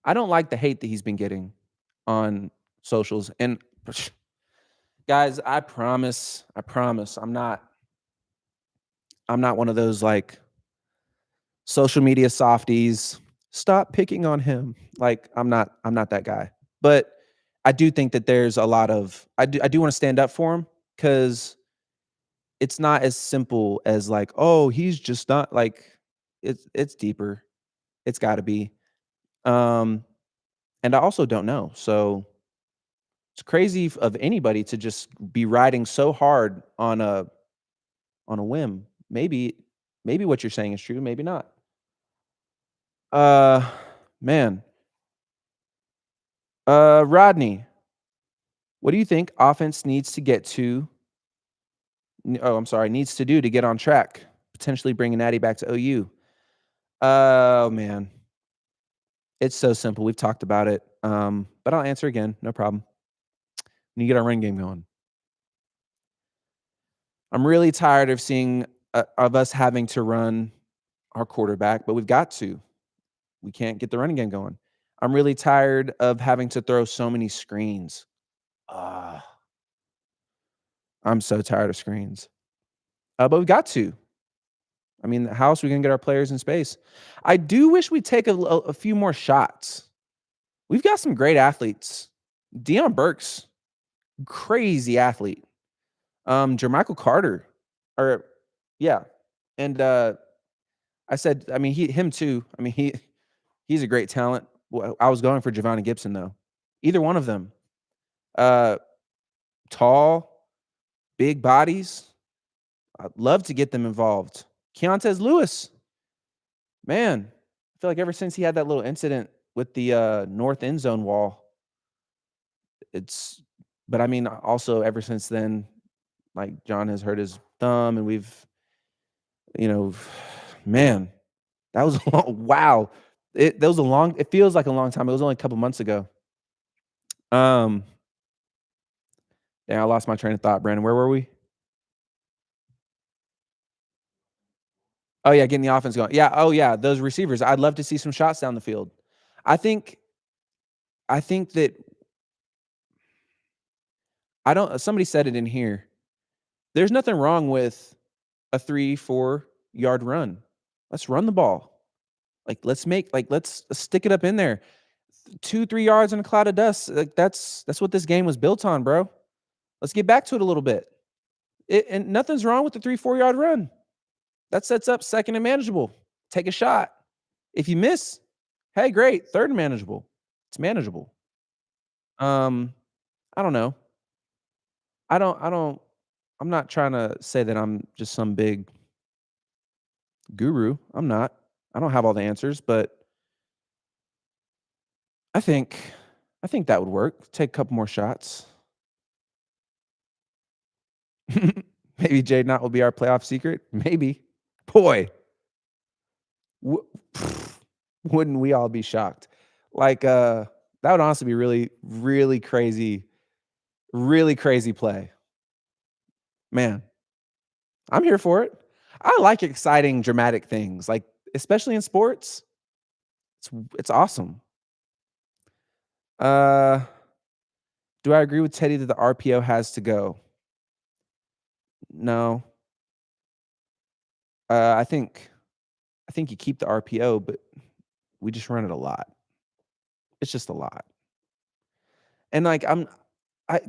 I don't like the hate that he's been getting on socials. And guys, I promise, I'm not one of those like social media softies. Stop picking on him. Like, I'm not that guy. But I do think that there's a lot of I do want to stand up for him, because it's not as simple as like, oh, he's just not like, it's deeper. It's got to be. And I also don't know. So it's crazy of anybody to just be riding so hard on a whim. Maybe what you're saying is true, maybe not. Man. Rodney, what do you think offense needs to do to get on track? Potentially bringing Natty back to OU. Oh, man. It's so simple. We've talked about it. But I'll answer again. No problem. We need to get our run game going. I'm really tired of seeing of us having to run our quarterback, but we've got to. We can't get the running game going. I'm really tired of having to throw so many screens. I'm so tired of screens. But we've got to. I mean, how else are we going to get our players in space? I do wish we'd take a few more shots. We've got some great athletes. Deion Burks, crazy athlete. Jermichael Carter, or yeah, and I said, I mean, him too. I mean, he's a great talent. I was going for Javon Gibson though. Either one of them, tall, big bodies. I'd love to get them involved. Keontez Lewis, man, I feel like ever since he had that little incident with the north end zone wall, but I mean, also ever since then, like John has hurt his thumb, and we've, man, that was a long, wow. It feels like a long time. It was only a couple months ago. Yeah, I lost my train of thought, Brandon. Where were we? Oh yeah, getting the offense going. Yeah. Oh yeah, those receivers. I'd love to see some shots down the field. I think that somebody said it in here. There's nothing wrong with a 3-4 yard run. Let's run the ball. Let's stick it up in there. 2-3 yards in a cloud of dust. That's what this game was built on, bro. Let's get back to it a little bit. And nothing's wrong with the 3-4 yard run. That sets up second and manageable. Take a shot. If you miss, hey, great. Third and manageable. It's manageable. I don't know. I'm not trying to say that I'm just some big guru. I'm not. I don't have all the answers, but I think that would work. Take a couple more shots. Maybe Jade Knott will be our playoff secret. Maybe. Boy, wouldn't we all be shocked? That would honestly be really, really crazy play. Man, I'm here for it. I like exciting, dramatic things, especially in sports. It's awesome. Do I agree with Teddy that the RPO has to go? No. I think you keep the RPO, but we just run it a lot. It's just a lot. And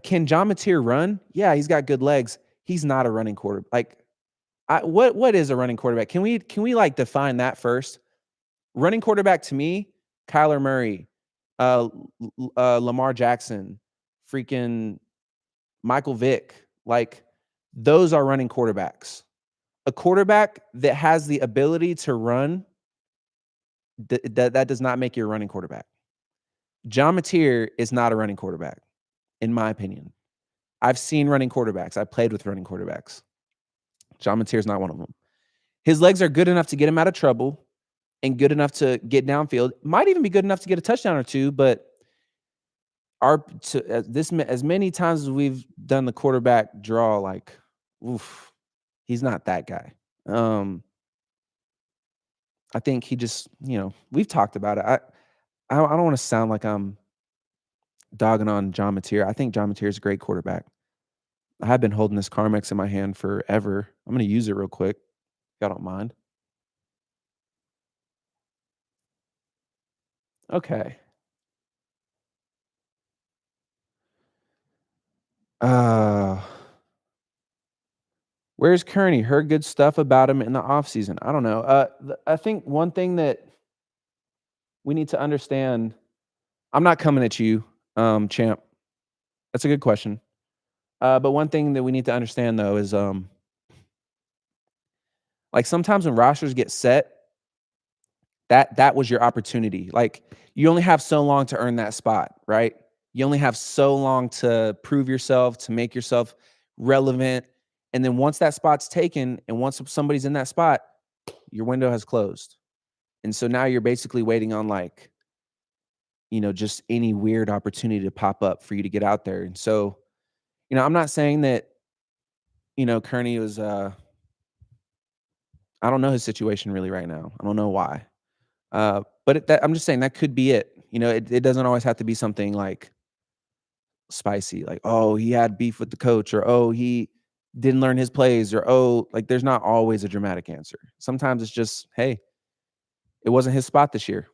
can John Mateer run? Yeah, he's got good legs. He's not a running quarterback. What is a running quarterback? Can we define that first? Running quarterback to me, Kyler Murray, Lamar Jackson, freaking Michael Vick. Those are running quarterbacks. A quarterback that has the ability to run, that does not make you a running quarterback. John Mateer is not a running quarterback, in my opinion. I've seen running quarterbacks. I played with running quarterbacks. John Mateer is not one of them. His legs are good enough to get him out of trouble and good enough to get downfield. Might even be good enough to get a touchdown or two, but as many times as we've done the quarterback draw, he's not that guy. I think he just, we've talked about it. I don't want to sound like I'm dogging on John Mateer. I think John Mateer is a great quarterback. I have been holding this Carmex in my hand forever. I'm going to use it real quick, if y'all don't mind. Okay. Where's Kearney? Heard good stuff about him in the offseason. I don't know. I think one thing that we need to understand, I'm not coming at you, champ. That's a good question. But one thing that we need to understand, though, is sometimes when rosters get set, that was your opportunity. You only have so long to earn that spot, right? You only have so long to prove yourself, to make yourself relevant. And then once that spot's taken and once somebody's in that spot, your window has closed. And so now you're basically waiting on just any weird opportunity to pop up for you to get out there. And so, I'm not saying that, Kearney was, I don't know his situation really right now. I don't know why. But I'm just saying that could be it. It doesn't always have to be something spicy, oh, he had beef with the coach, or oh, he didn't learn his plays, or like there's not always a dramatic answer. Sometimes it's just, hey, it wasn't his spot this year.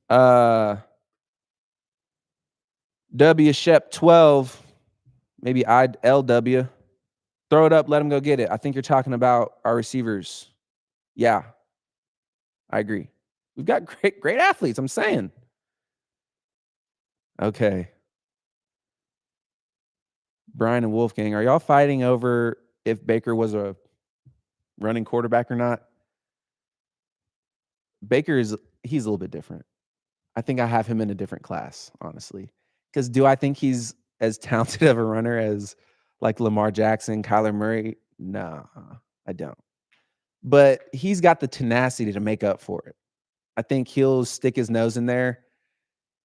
W Shep 12, maybe LW. Throw it up, let him go get it. I think you're talking about our receivers. Yeah, I agree. We've got great athletes, I'm saying. Okay. Brian and Wolfgang, are y'all fighting over if Baker was a running quarterback or not? He's a little bit different. I think I have him in a different class, honestly. Because do I think he's as talented of a runner as like Lamar Jackson, Kyler Murray? No, I don't. But he's got the tenacity to make up for it. I think he'll stick his nose in there.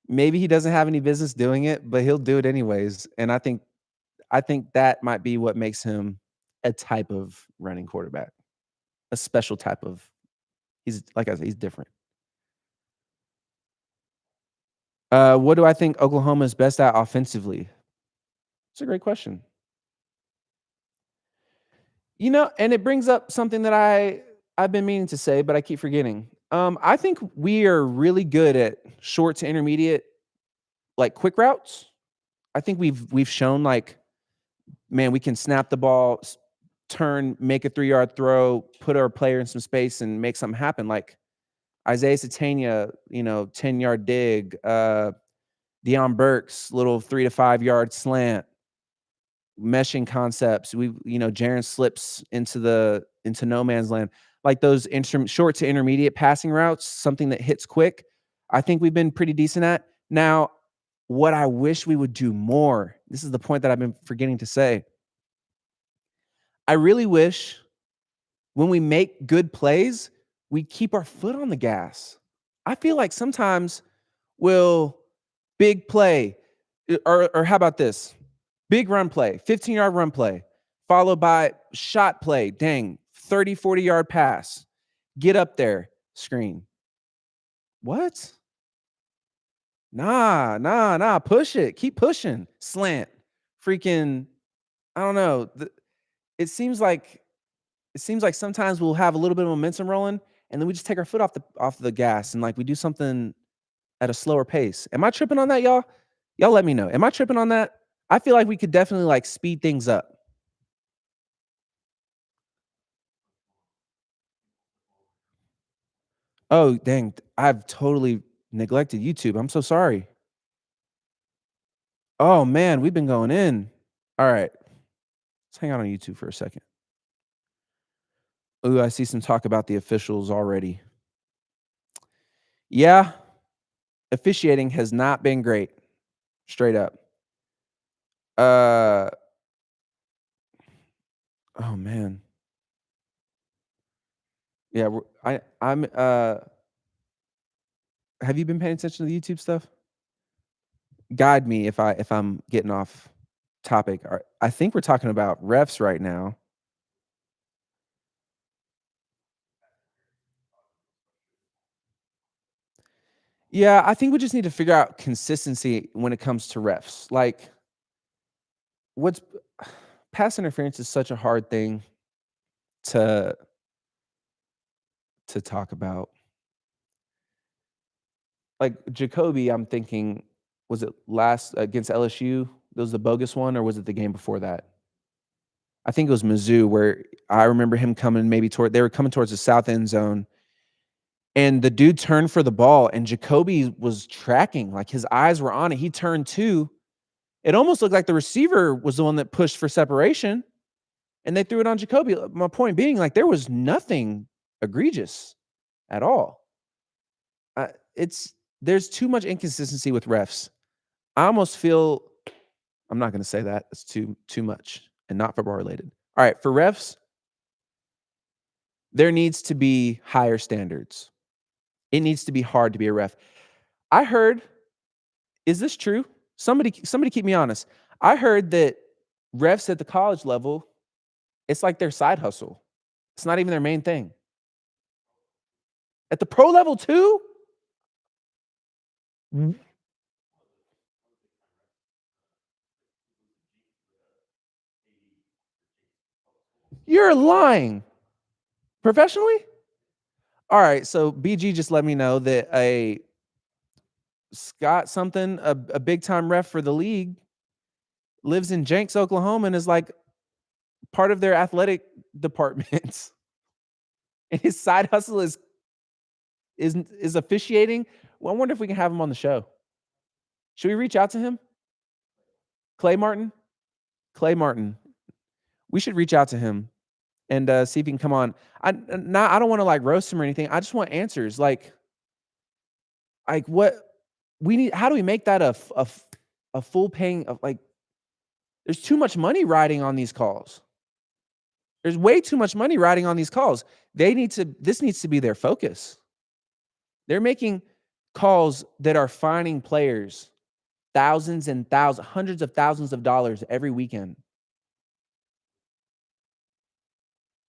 Maybe he doesn't have any business doing it, but he'll do it anyways. And I think that might be what makes him a type of running quarterback, a special type of. He's, like I said, he's different. What do I think Oklahoma is best at offensively? It's a great question. And it brings up something that I've been meaning to say, but I keep forgetting. I think we are really good at short to intermediate, like quick routes. I think we've shown, like, man, we can snap the ball, turn, make a 3-yard throw, put our player in some space, and make something happen. Like Isaiah Satania, 10-yard dig. Deion Burks, little 3 to 5 yard slant. Meshing concepts. Jaron slips into no man's land. Like those short to intermediate passing routes, something that hits quick. I think we've been pretty decent at. Now, what I wish we would do more, this is the point that I've been forgetting to say. I really wish when we make good plays, we keep our foot on the gas. I feel like sometimes big play, or how about this? Big run play, 15-yard run play, followed by shot play, 30, 40-yard pass. Get up there, screen. What? Nah, push it. Keep pushing. Slant. Freaking, I don't know. It seems like sometimes we'll have a little bit of momentum rolling, and then we just take our foot off the gas, and like we do something at a slower pace. Am I tripping on that, y'all? Y'all let me know. Am I tripping on that? I feel like we could definitely like speed things up. Oh, dang. I've totally neglected YouTube. I'm so sorry. Oh, man, we've been going in. All right. Let's hang out on YouTube for a second. Ooh, I see some talk about the officials already. Yeah, officiating has not been great. Straight up. Oh, man. Yeah, I'm have you been paying attention to the YouTube stuff? Guide me if I'm getting off topic. I think we're talking about refs right now. Yeah, I think we just need to figure out consistency when it comes to refs. Like, pass interference is such a hard thing to talk about. Like Jacoby, I'm thinking, was it last against LSU? That was the bogus one, or was it the game before that? I think it was Mizzou, where I remember him coming they were coming towards the south end zone, and the dude turned for the ball, and Jacoby was tracking, like his eyes were on it. He turned too. It almost looked like the receiver was the one that pushed for separation, and they threw it on Jacoby. My point being, like, there was nothing egregious at all. There's too much inconsistency with refs. I almost feel, I'm not going to say that. It's too much and not football related. All right, for refs, there needs to be higher standards. It needs to be hard to be a ref. I heard, is this true? Somebody keep me honest. I heard that refs at the college level, it's like their side hustle. It's not even their main thing. At the pro level too? You're lying. Professionally? All right, so BG just let me know that a Scott something, a big time ref for the league, lives in Jenks, Oklahoma, and is like part of their athletic departments. And his side hustle is officiating. Well, I wonder if we can have him on the show. Should we reach out to him? Clay Martin? Clay Martin. We should reach out to him and see if he can come on. I don't want to like roast him or anything. I just want answers. Like what we need. How do we make that a full paying of like? There's too much money riding on these calls. There's way too much money riding on these calls. This needs to be their focus. They're making calls that are fining players thousands and thousands, hundreds of thousands of dollars every weekend.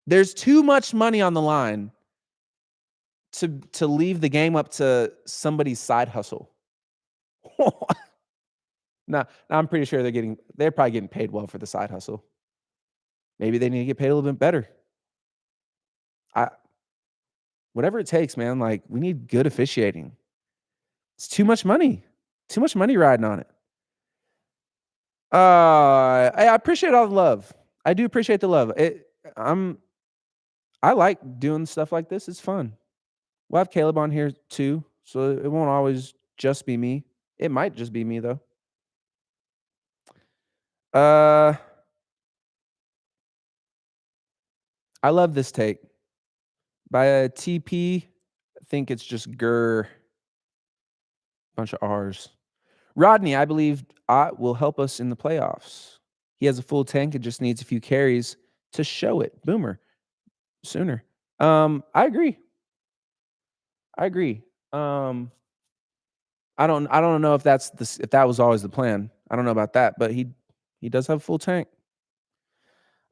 There's too much money on the line to leave the game up to somebody's side hustle. Now, I'm pretty sure they're probably getting paid well for the side hustle. Maybe they need to get paid a little bit better. Whatever it takes, man. Like, we need good officiating. It's too much money. Too much money riding on it. I appreciate all the love. I do appreciate the love. I like doing stuff like this. It's fun. We'll have Caleb on here too, so it won't always just be me. It might just be me though. I love this take by a TP. I think it's just Grr. Bunch of R's. Rodney, I believe Ott will help us in the playoffs. He has a full tank and just needs a few carries to show it. Boomer. Sooner. I agree. I don't know if if that was always the plan. I don't know about that, but he does have a full tank.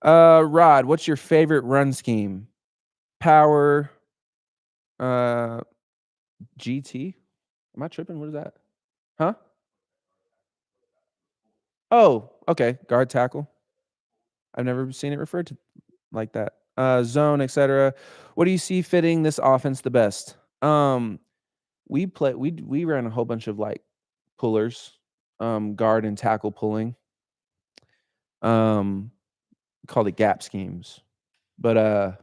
Rod, what's your favorite run scheme? Power GT? Am I tripping? What is that? Huh? Oh, okay. Guard tackle. I've never seen it referred to like that. Zone, etc. What do you see fitting this offense the best? We ran a whole bunch of like pullers, guard and tackle pulling. Called it gap schemes. But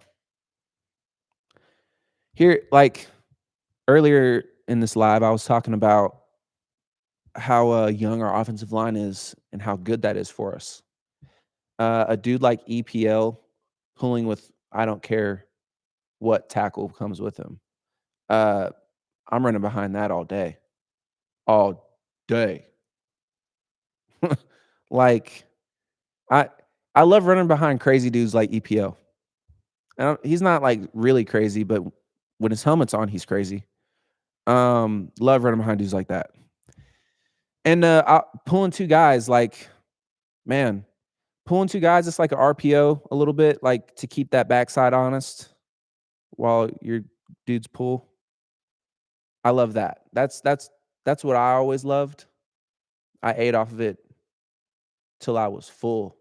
here, like earlier in this live, I was talking about how young our offensive line is and how good that is for us. A dude like EPL pulling with I don't care what tackle comes with him. I'm running behind that all day. All day. Like I love running behind crazy dudes like EPL. He's not like really crazy, but when his helmet's on, he's crazy. Love running behind dudes like that. And pulling two guys, like, man, pulling two guys, it's like an RPO a little bit, like to keep that backside honest while your dudes pull. I love that. That's what I always loved. I ate off of it till I was full.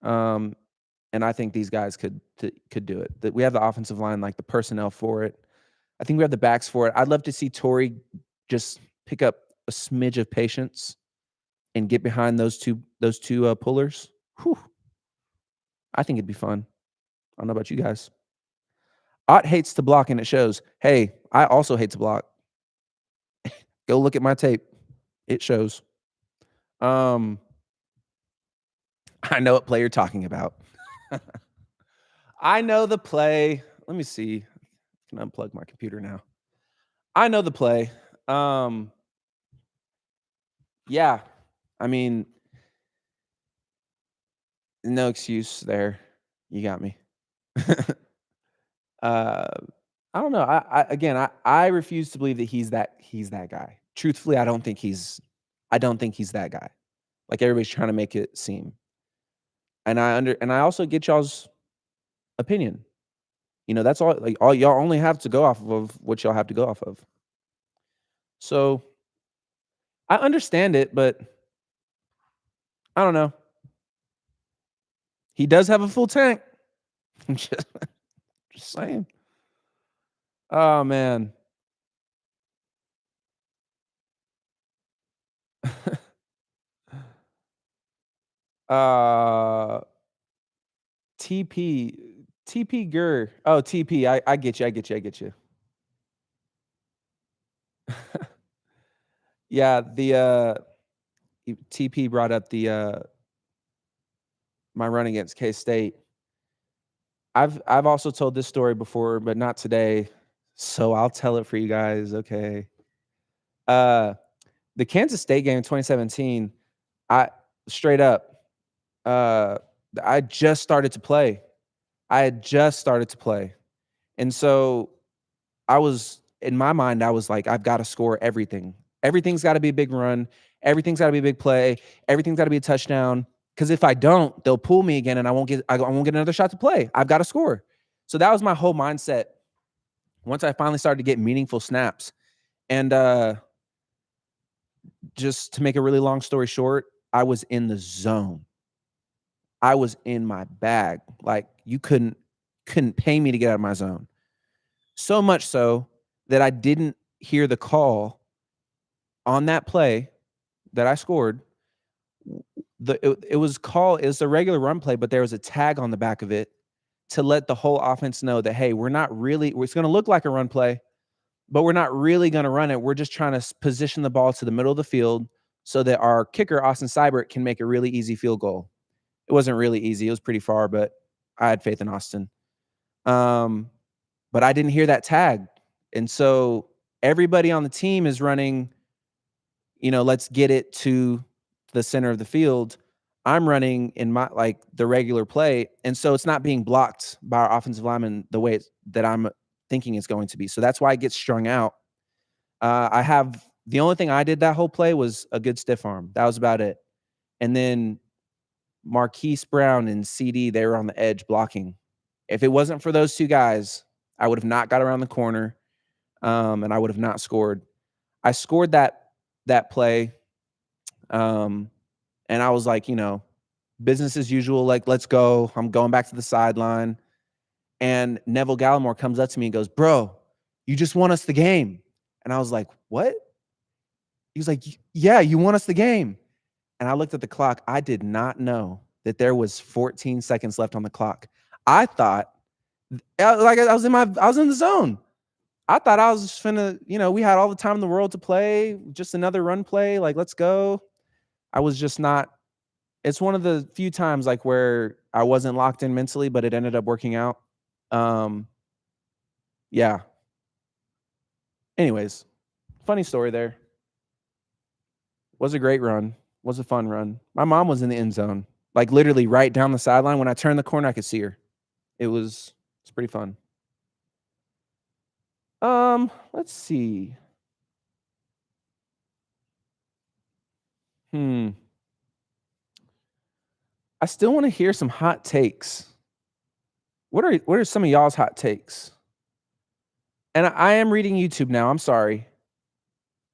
And I think these guys could do it. That we have the offensive line, like the personnel for it. I think we have the backs for it. I'd love to see Torrey just pick up a smidge of patience and get behind those two pullers. Whew. I think it'd be fun. I don't know about you guys. Ott hates to block and it shows. Hey, I also hate to block. Go look at my tape. It shows. I know what play you're talking about. I know the play. Let me see. I can unplug my computer now. I know the play. Yeah. I mean, no excuse there. You got me. I don't know. I refuse to believe that he's that guy. Truthfully, I don't think he's that guy. Like everybody's trying to make it seem. And I also get y'all's opinion. You know, that's all y'all only have to go off of what y'all have to go off of. So I understand it, but I don't know. He does have a full tank. just saying. Oh man. uh TP Gur. Oh, TP. I get you. I get you. I get you. Yeah, the TP brought up the my run against K-State. I've also told this story before, but not today. So I'll tell it for you guys. Okay. The Kansas State game in 2017, I straight up, I just started to play. I had just started to play. And so I was in my mind, I was like, I've got to score everything. Everything's got to be a big run. Everything's got to be a big play. Everything's got to be a touchdown. Because if I don't, they'll pull me again, and I won't get another shot to play. I've got to score. So that was my whole mindset. Once I finally started to get meaningful snaps, and just to make a really long story short, I was in the zone. I was in my bag. Like you couldn't pay me to get out of my zone. So much so that I didn't hear the call on that play that I scored. It was a regular run play, but there was a tag on the back of it to let the whole offense know that, hey, it's going to look like a run play, but we're not really going to run it. We're just trying to position the ball to the middle of the field so that our kicker, Austin Seibert, can make a really easy field goal. It wasn't really easy. It was pretty far, but I had faith in Austin. But I didn't hear that tag. And so everybody on the team is running, let's get it to the center of the field. I'm running in the regular play. And so it's not being blocked by our offensive lineman the way that I'm thinking it's going to be. So that's why it gets strung out. The only thing I did that whole play was a good stiff arm. That was about it. And then Marquise Brown and CD, they were on the edge blocking. If it wasn't for those two guys, I would have not got around the corner, and I would have not scored. I scored that play, and I was like, business as usual. Like, let's go. I'm going back to the sideline, and Neville Gallimore comes up to me and goes, "Bro, you just won us the game." And I was like, "What?" He was like, "Yeah, you won us the game." And I looked at the clock. I did not know that there was 14 seconds left on the clock. I thought, like I was in the zone. I thought I was just finna, we had all the time in the world to play, just another run play. Like, let's go. I was just not. It's one of the few times like where I wasn't locked in mentally, but it ended up working out. Yeah. Anyways, funny story there. Was a great run. Was a fun run. My mom was in the end zone, like literally right down the sideline. When I turned the corner, I could see her. It's pretty fun. Let's see. I still want to hear some hot takes. What are some of y'all's hot takes? And I am reading YouTube now. I'm sorry.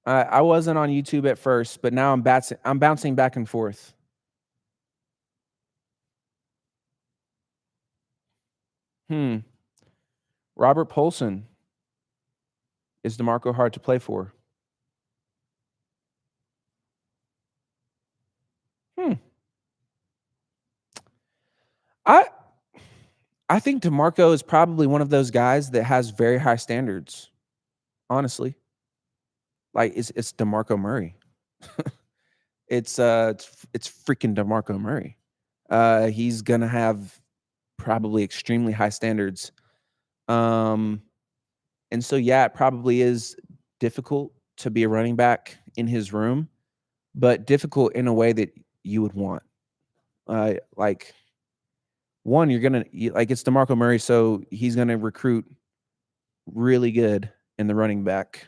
I wasn't on YouTube at first, but now I'm bouncing back and forth. Robert Polson. Is DeMarco hard to play for? I think DeMarco is probably one of those guys that has very high standards. Honestly, like it's DeMarco Murray. It's freaking DeMarco Murray. He's gonna have probably extremely high standards. And so yeah, it probably is difficult to be a running back in his room, but difficult in a way that you would want. Like one, it's DeMarco Murray, so he's gonna recruit really good in the running back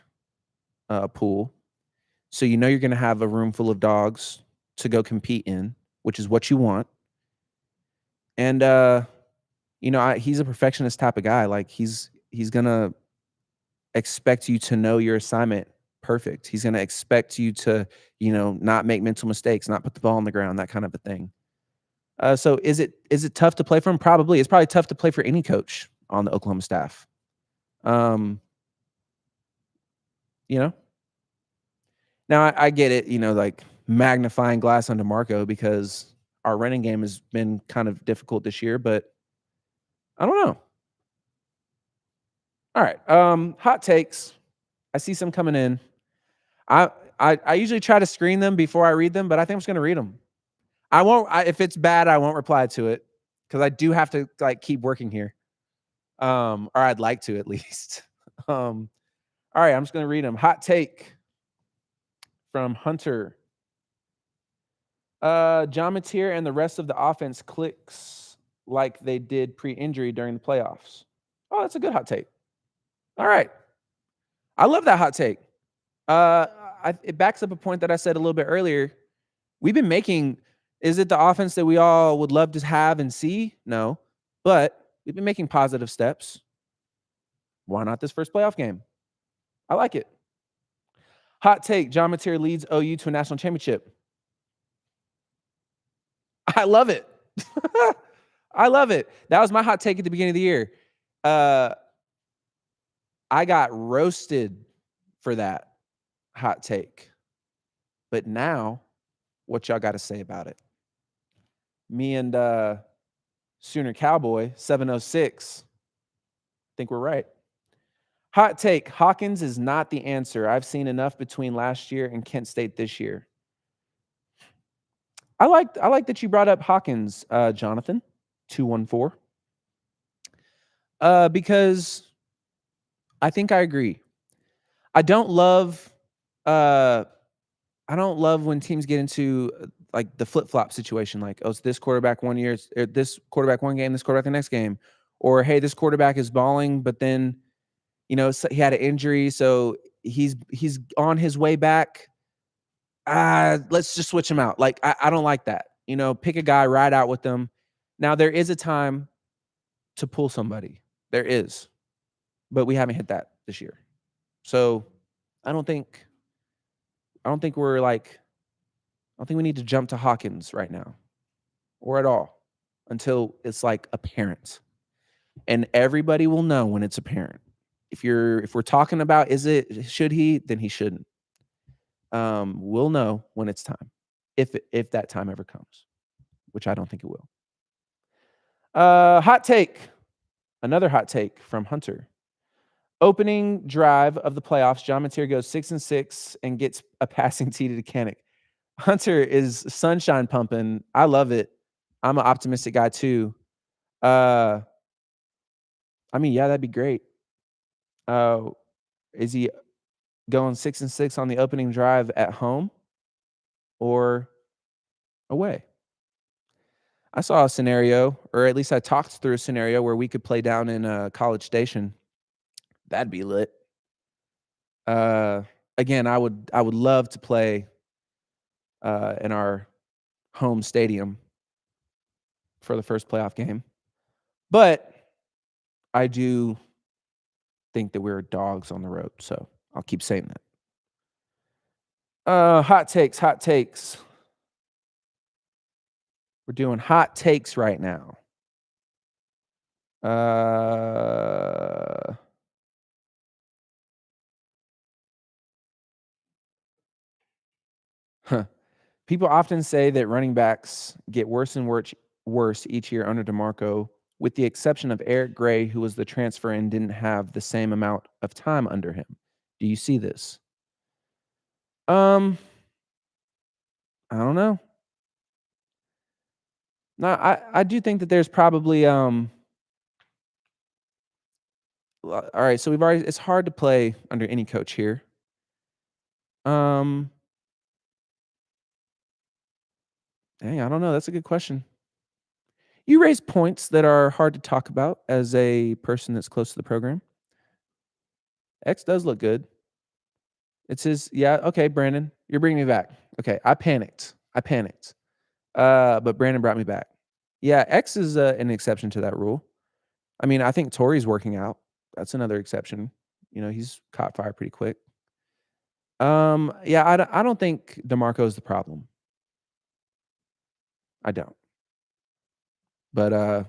pool. So you're gonna have a room full of dogs to go compete in, which is what you want. And he's a perfectionist type of guy. Like he's gonna expect you to know your assignment perfect. He's gonna expect you to, not make mental mistakes, not put the ball on the ground, that kind of a thing. So is it tough to play for him? Probably. It's probably tough to play for any coach on the Oklahoma staff. You know? Now I get it, like magnifying glass on DeMarco because our running game has been kind of difficult this year, but I don't know. All right. Hot takes. I see some coming in. I usually try to screen them before I read them, but I think I'm just gonna read them. I won't. If it's bad, I won't reply to it because I do have to keep working here. Or I'd like to at least. All right, I'm just gonna read them. Hot take from Hunter. John Mateer and the rest of the offense clicks like they did pre-injury during the playoffs. Oh, that's a good hot take. All right. I love that hot take. It backs up a point that I said a little bit earlier. We've been making, is it the offense that we all would love to have and see? No, but we've been making positive steps. Why not this first playoff game? I like it. Hot take, John Mateer leads OU to a national championship. I love it. I love it. That was my hot take at the beginning of the year. I got roasted for that hot take. But now, what y'all got to say about it? Me and Sooner Cowboy 706 think we're right. Hot take, Hawkins is not the answer. I've seen enough between last year and Kent State this year. I like that you brought up Hawkins, Jonathan 214. Because I think I agree. I don't love when teams get into like the flip-flop situation, like, oh, it's this quarterback one year, or this quarterback one game, this quarterback the next game. Or, hey, this quarterback is balling, but then, so he had an injury, so he's on his way back. Let's just switch him out. Like, I don't like that. Pick a guy, ride out with them. Now, there is a time to pull somebody. There is. But we haven't hit that this year. So I don't think we need to jump to Hawkins right now or at all until it's like apparent. And everybody will know when it's apparent. If we're talking about should he, then he shouldn't. We'll know when it's time. If that time ever comes, which I don't think it will. Hot take. Another hot take from Hunter. Opening drive of the playoffs, John Mateer goes 6-6 and gets a passing tee to Kanik. Hunter is sunshine pumping. I love it. I'm an optimistic guy too. Yeah, that'd be great. Is he going 6-6 on the opening drive at home or away? I saw a scenario, or at least I talked through a scenario where we could play down in College Station. That'd be lit. Again, I would love to play in our home stadium for the first playoff game. But I do think that we're dogs on the road, so I'll keep saying that. Hot takes. We're doing hot takes right now. People often say that running backs get worse and worse each year under DeMarco, with the exception of Eric Gray, who was the transfer and didn't have the same amount of time under him. Do you see this? I don't know. No, I do think that there's probably all right, so it's hard to play under any coach here. Dang, I don't know. That's a good question. You raise points that are hard to talk about as a person that's close to the program. X does look good. It says, yeah, okay, Brandon, you're bringing me back. Okay, I panicked. But Brandon brought me back. Yeah, X is an exception to that rule. I mean, I think Tori's working out. That's another exception. He's caught fire pretty quick. Yeah, I don't think DeMarco is the problem. I don't. But I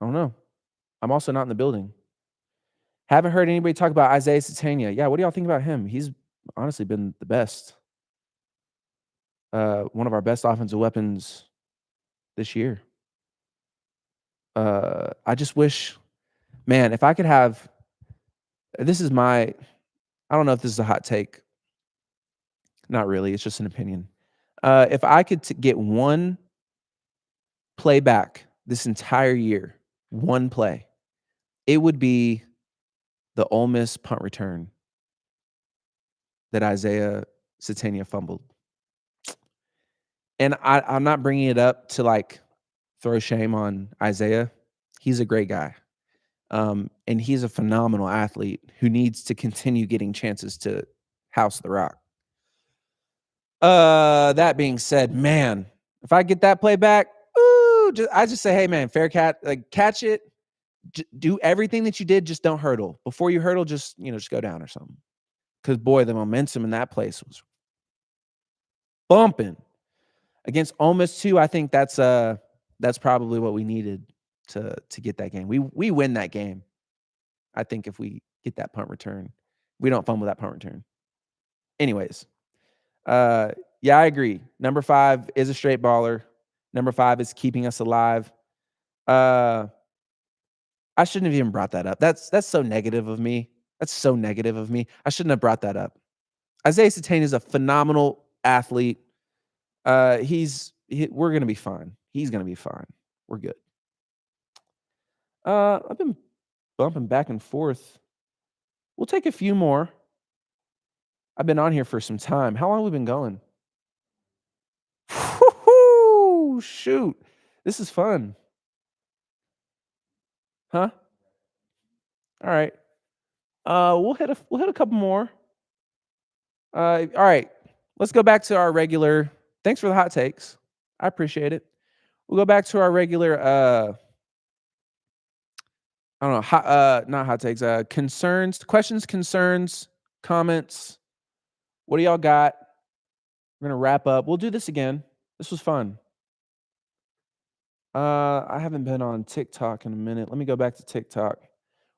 don't know. I'm also not in the building. Haven't heard anybody talk about Isaiah Satania. Yeah, what do y'all think about him? He's honestly been the best. One of our best offensive weapons this year. I just wish, man, if I could have, this is my, I don't know if this is a hot take. Not really. It's just an opinion. If I could get one play back this entire year, one play, it would be the Ole Miss punt return that Isaiah Satania fumbled. And I'm not bringing it up to like throw shame on Isaiah. He's a great guy. And he's a phenomenal athlete who needs to continue getting chances to house the rock. That being said, man, if I get that play back, I just say, hey, man, fair catch it. Do everything that you did. Just don't hurdle. Before you hurdle, just go down or something. Because, boy, the momentum in that place was bumping. Against Ole Miss, too, I think that's probably what we needed to get that game. We win that game, I think, if we get that punt return. We don't fumble that punt return. Anyways, yeah, I agree. Number 5 is a straight baller. Number 5 is keeping us alive. I shouldn't have even brought that up. That's so negative of me. I shouldn't have brought that up. Isaiah Satania is a phenomenal athlete. We're going to be fine. He's going to be fine. We're good. I've been bumping back and forth. We'll take a few more. I've been on here for some time. How long have we been going? Woo-hoo! Shoot. This is fun. Huh? All right. We'll hit a couple more. All right. Let's go back to our regular. Thanks for the hot takes. I appreciate it. We'll go back to our regular I don't know, not hot takes, questions, concerns, comments. What do y'all got? We're going to wrap up. We'll do this again. This was fun. I haven't been on TikTok in a minute. Let me go back to TikTok.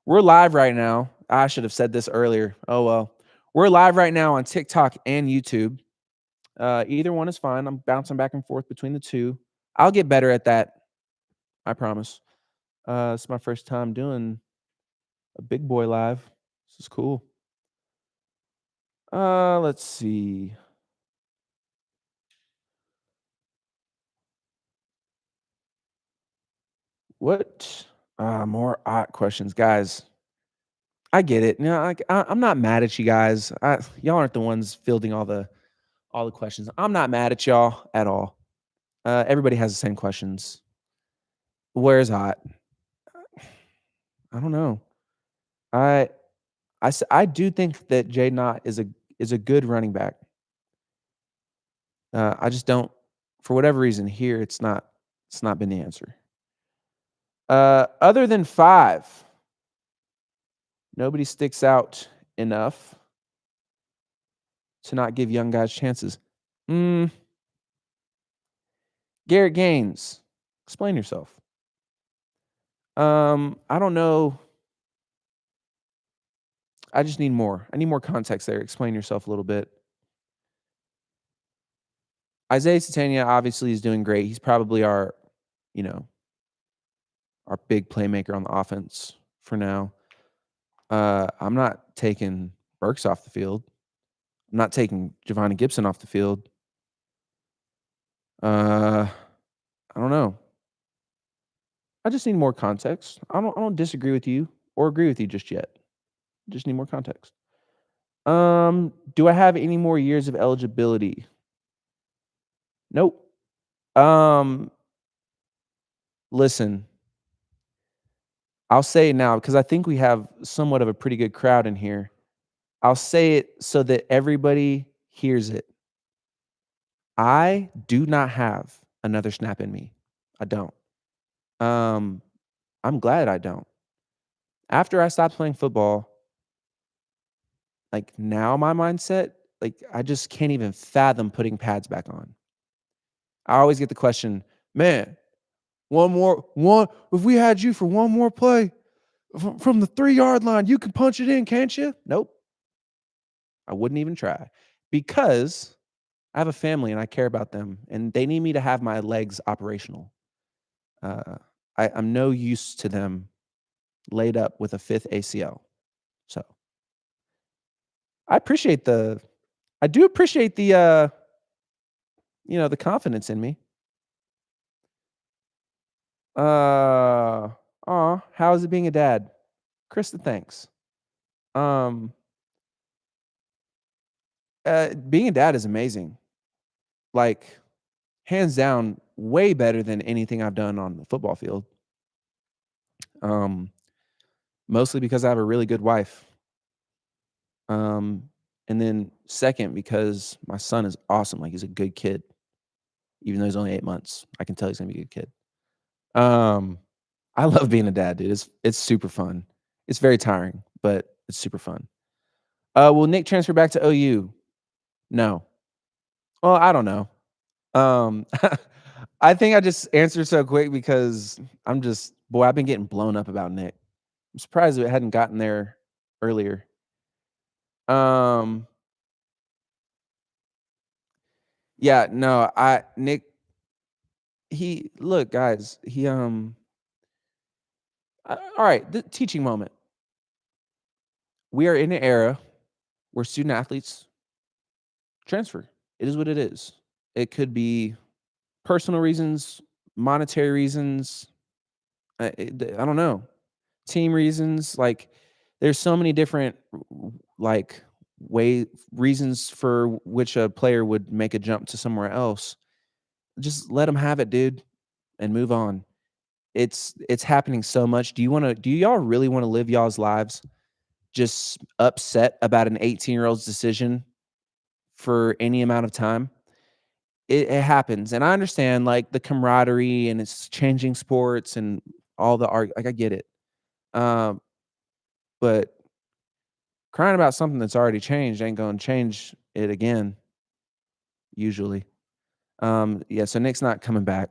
We're live right now. I should have said this earlier. Oh, well. We're live right now on TikTok and YouTube. Either one is fine. I'm bouncing back and forth between the two. I'll get better at that. I promise. It's my first time doing a big boy live. This is cool. Let's see. What? More odd questions, guys. I get it. I'm not mad at you guys. Y'all aren't the ones fielding all the questions. I'm not mad at y'all at all. Everybody has the same questions. Where's hot? I don't know. I do think that Jay Knott is a good running back. I just don't, for whatever reason, here it's not been the answer. Other than 5, nobody sticks out enough to not give young guys chances. Garrett Gaines, explain yourself. I don't know. I just need more. I need more context there. Explain yourself a little bit. Isaiah Satania obviously is doing great. He's probably our big playmaker on the offense for now. I'm not taking Burks off the field. I'm not taking Giovanni Gibson off the field. I don't know. I just need more context. I don't disagree with you or agree with you just yet. Just need more context. Do I have any more years of eligibility? Nope. Listen, I'll say it now because I think we have somewhat of a pretty good crowd in here. I'll say it so that everybody hears it. I do not have another snap in me. I don't. I'm glad I don't. After I stopped playing football, like now my mindset, like I just can't even fathom putting pads back on. I always get the question, man, If we had you for one more play from the 3-yard line, you can punch it in, can't you? Nope. I wouldn't even try because I have a family and I care about them, and they need me to have my legs operational. I'm no use to them laid up with a 5th ACL. So I do appreciate the the confidence in me. How is it being a dad? Krista, thanks. Being a dad is amazing. Like, hands down, way better than anything I've done on the football field. Mostly because I have a really good wife. And then second, because my son is awesome. Like, he's a good kid. Even though he's only 8 months, I can tell he's gonna be a good kid. I love being a dad, dude. It's super fun. It's very tiring, but it's super fun. Will Nick transfer back to OU? No. Well, I don't know. I think I just answered so quick because I've been getting blown up about Nick. I'm surprised it hadn't gotten there earlier. Yeah, no, Nick, look, guys, all right, the teaching moment. We are in an era where student athletes transfer. It is what it is. It could be personal reasons, monetary reasons. I don't know. Team reasons. Like, there's so many different like reasons for which a player would make a jump to somewhere else. Just let them have it, dude, and move on. It's happening so much. Do y'all really want to live y'all's lives just upset about an 18-year-old's decision for any amount of time? It happens, and I understand, like, the camaraderie, and it's changing sports and all the like, I get it. But crying about something that's already changed ain't gonna change it again, usually. Yeah, so Nick's not coming back.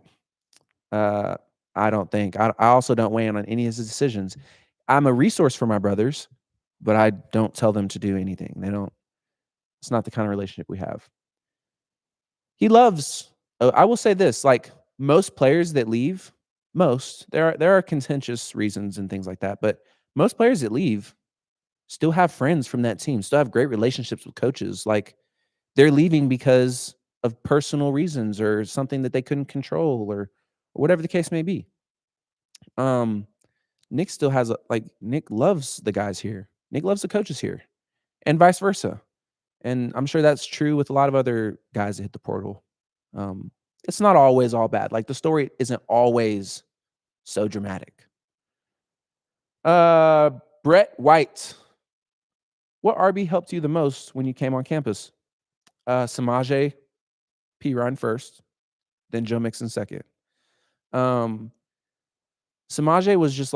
I don't think. I also don't weigh in on any of his decisions. I'm a resource for my brothers, but I don't tell them to do anything. It's not the kind of relationship we have. He loves I will say this, like, most players that leave, there are contentious reasons and things like that, but most players that leave still have friends from that team, still have great relationships with coaches. Like, they're leaving because of personal reasons or something that they couldn't control or whatever the case may be. Nick still has Nick loves the guys here. Nick loves the coaches here, and vice versa. And I'm sure that's true with a lot of other guys that hit the portal. It's not always all bad. Like, the story isn't always so dramatic. Brett White. What RB helped you the most when you came on campus? Samaje P. Ryan first, then Joe Mixon second. Samaje was just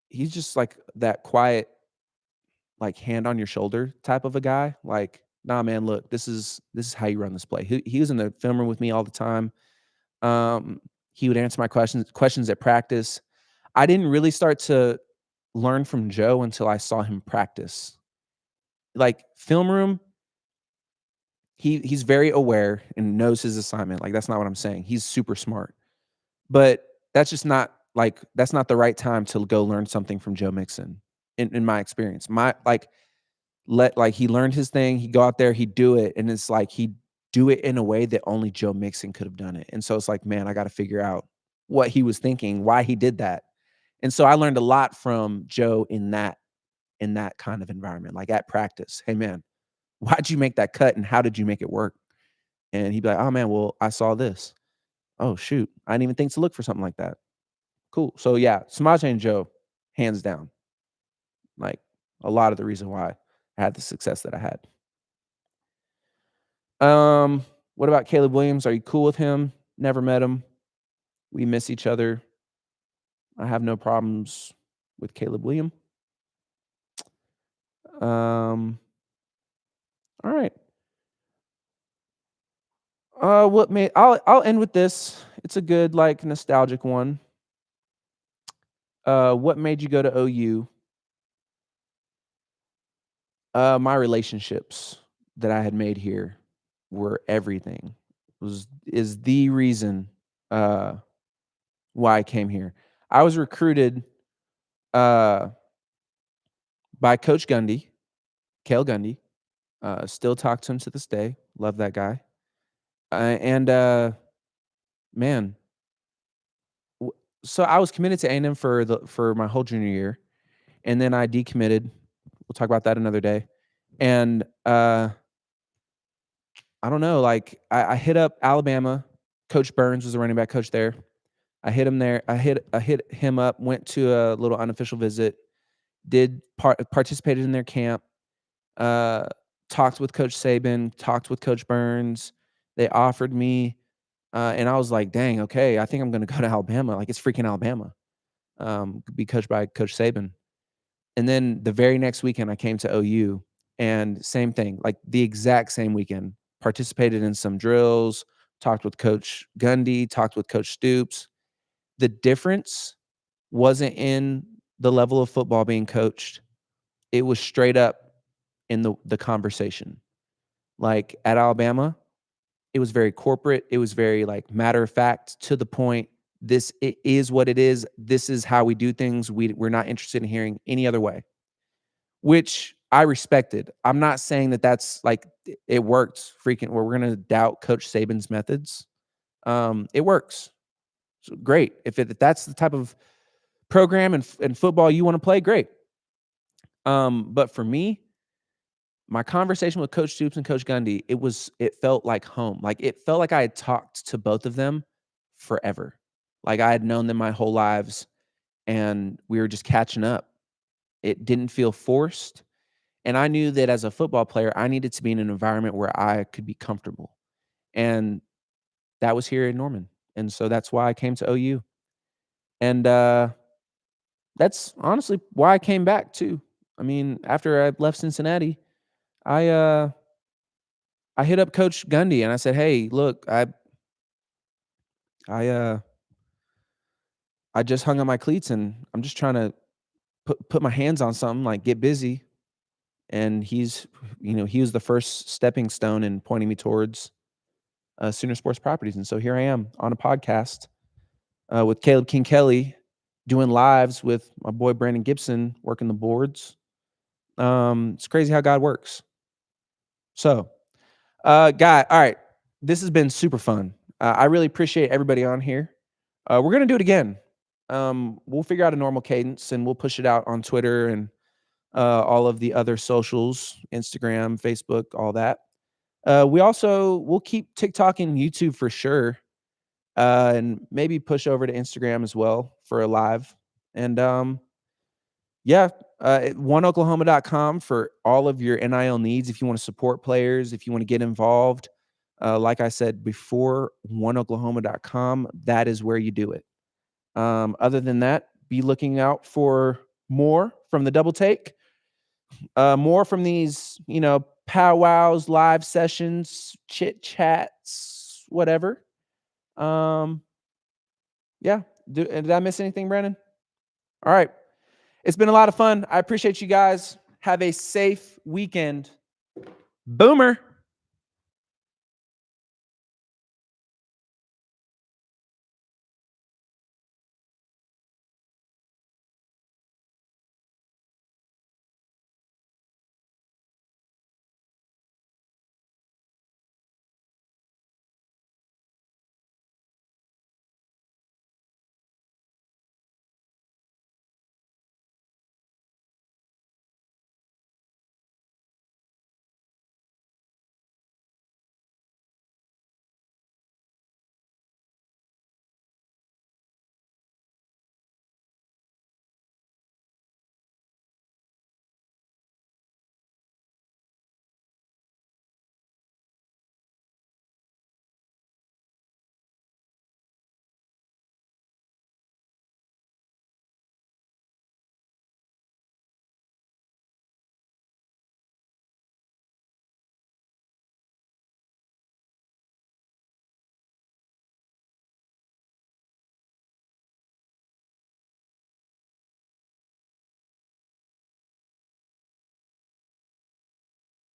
he's just like that quiet, like, hand on your shoulder type of a guy. Like, nah, man, look, this is how you run this play. He was in the film room with me all the time. He would answer my questions at practice. I didn't really start to learn from Joe until I saw him practice. Like, film room, he's very aware and knows his assignment. Like, that's not what I'm saying. He's super smart. But that's just not that's not the right time to go learn something from Joe Mixon in my experience. He learned his thing, he'd go out there, he'd do it, and it's like he'd do it in a way that only Joe Mixon could have done it. And so it's like, man, I got to figure out what he was thinking, why he did that. And so I learned a lot from Joe in that kind of environment, like at practice. Hey, man, why'd you make that cut and how did you make it work? And he'd be like, oh, man, well, I saw this. Oh, shoot. I didn't even think to look for something like that. Cool. So, yeah, Samaje and Joe, hands down, like, a lot of the reason why I had the success that I had. What about Caleb Williams? Are you cool with him? Never met him. We miss each other. I have no problems with Caleb Williams. All right. I'll end with this. It's a good, like, nostalgic one. What made you go to OU? My relationships that I had made here were everything. Is the reason uh, why I came here. I was recruited uh, by Coach Gundy, Cale Gundy. Still talk to him to this day. Love that guy. And man, w- so I was committed to A&M for my whole junior year, and then I decommitted. We'll talk about that another day. And I don't know, like I hit up Alabama. Coach Burns was the running back coach there. I hit him there. I hit him up. Went to a little unofficial visit. Participated in their camp. Uh, Talked with Coach Saban. Talked with Coach Burns. They offered me, and I was like, "Dang, okay, I think I'm going to go to Alabama. Like it's freaking Alabama." Be coached by Coach Saban. And then the very next weekend, I came to OU, and same thing, like the exact same weekend. Participated in some drills. Talked with Coach Gundy. Talked with Coach Stoops. The difference wasn't in the level of football being coached. It was straight up in the conversation. Like at Alabama, it was very corporate. It was very like matter of fact, to the point. This it is what it is. This is how we do things. We're not interested in hearing any other way, which I respected. I'm not saying that that's like it worked. Freaking, we're gonna doubt Coach Saban's methods. It works. So great. If that's the type of program and football you want to play, great. But for me, my conversation with Coach Stoops and Coach Gundy, it felt like home. Like it felt like I had talked to both of them forever. Like I had known them my whole lives and we were just catching up. It didn't feel forced. And I knew that as a football player, I needed to be in an environment where I could be comfortable. And that was here in Norman. And so that's why I came to OU. And that's honestly why I came back too. I mean, after I left Cincinnati, I I hit up Coach Gundy and I said, "Hey, look, I uh I just hung on my cleats and I'm just trying to put my hands on something, like get busy." And he was the first stepping stone in pointing me towards Sooner Sports Properties. And so here I am on a podcast with Caleb King Kelly, doing lives with my boy Brandon Gibson, working the boards. It's crazy how God works. So, all right, this has been super fun. I really appreciate everybody on here. We're gonna do it again. We'll figure out a normal cadence and we'll push it out on Twitter and all of the other socials, Instagram, Facebook, all that. We'll keep TikTok and YouTube for sure. And maybe push over to Instagram as well for a live. And yeah, oneoklahoma.com for all of your NIL needs. If you want to support players, if you want to get involved, like I said before, oneoklahoma.com, that is where you do it. Other than that, be looking out for more from the Double Take, more from these, powwows, live sessions, chit chats, whatever. Yeah. Did I miss anything, Brandon? All right. It's been a lot of fun. I appreciate you guys. Have a safe weekend. Boomer.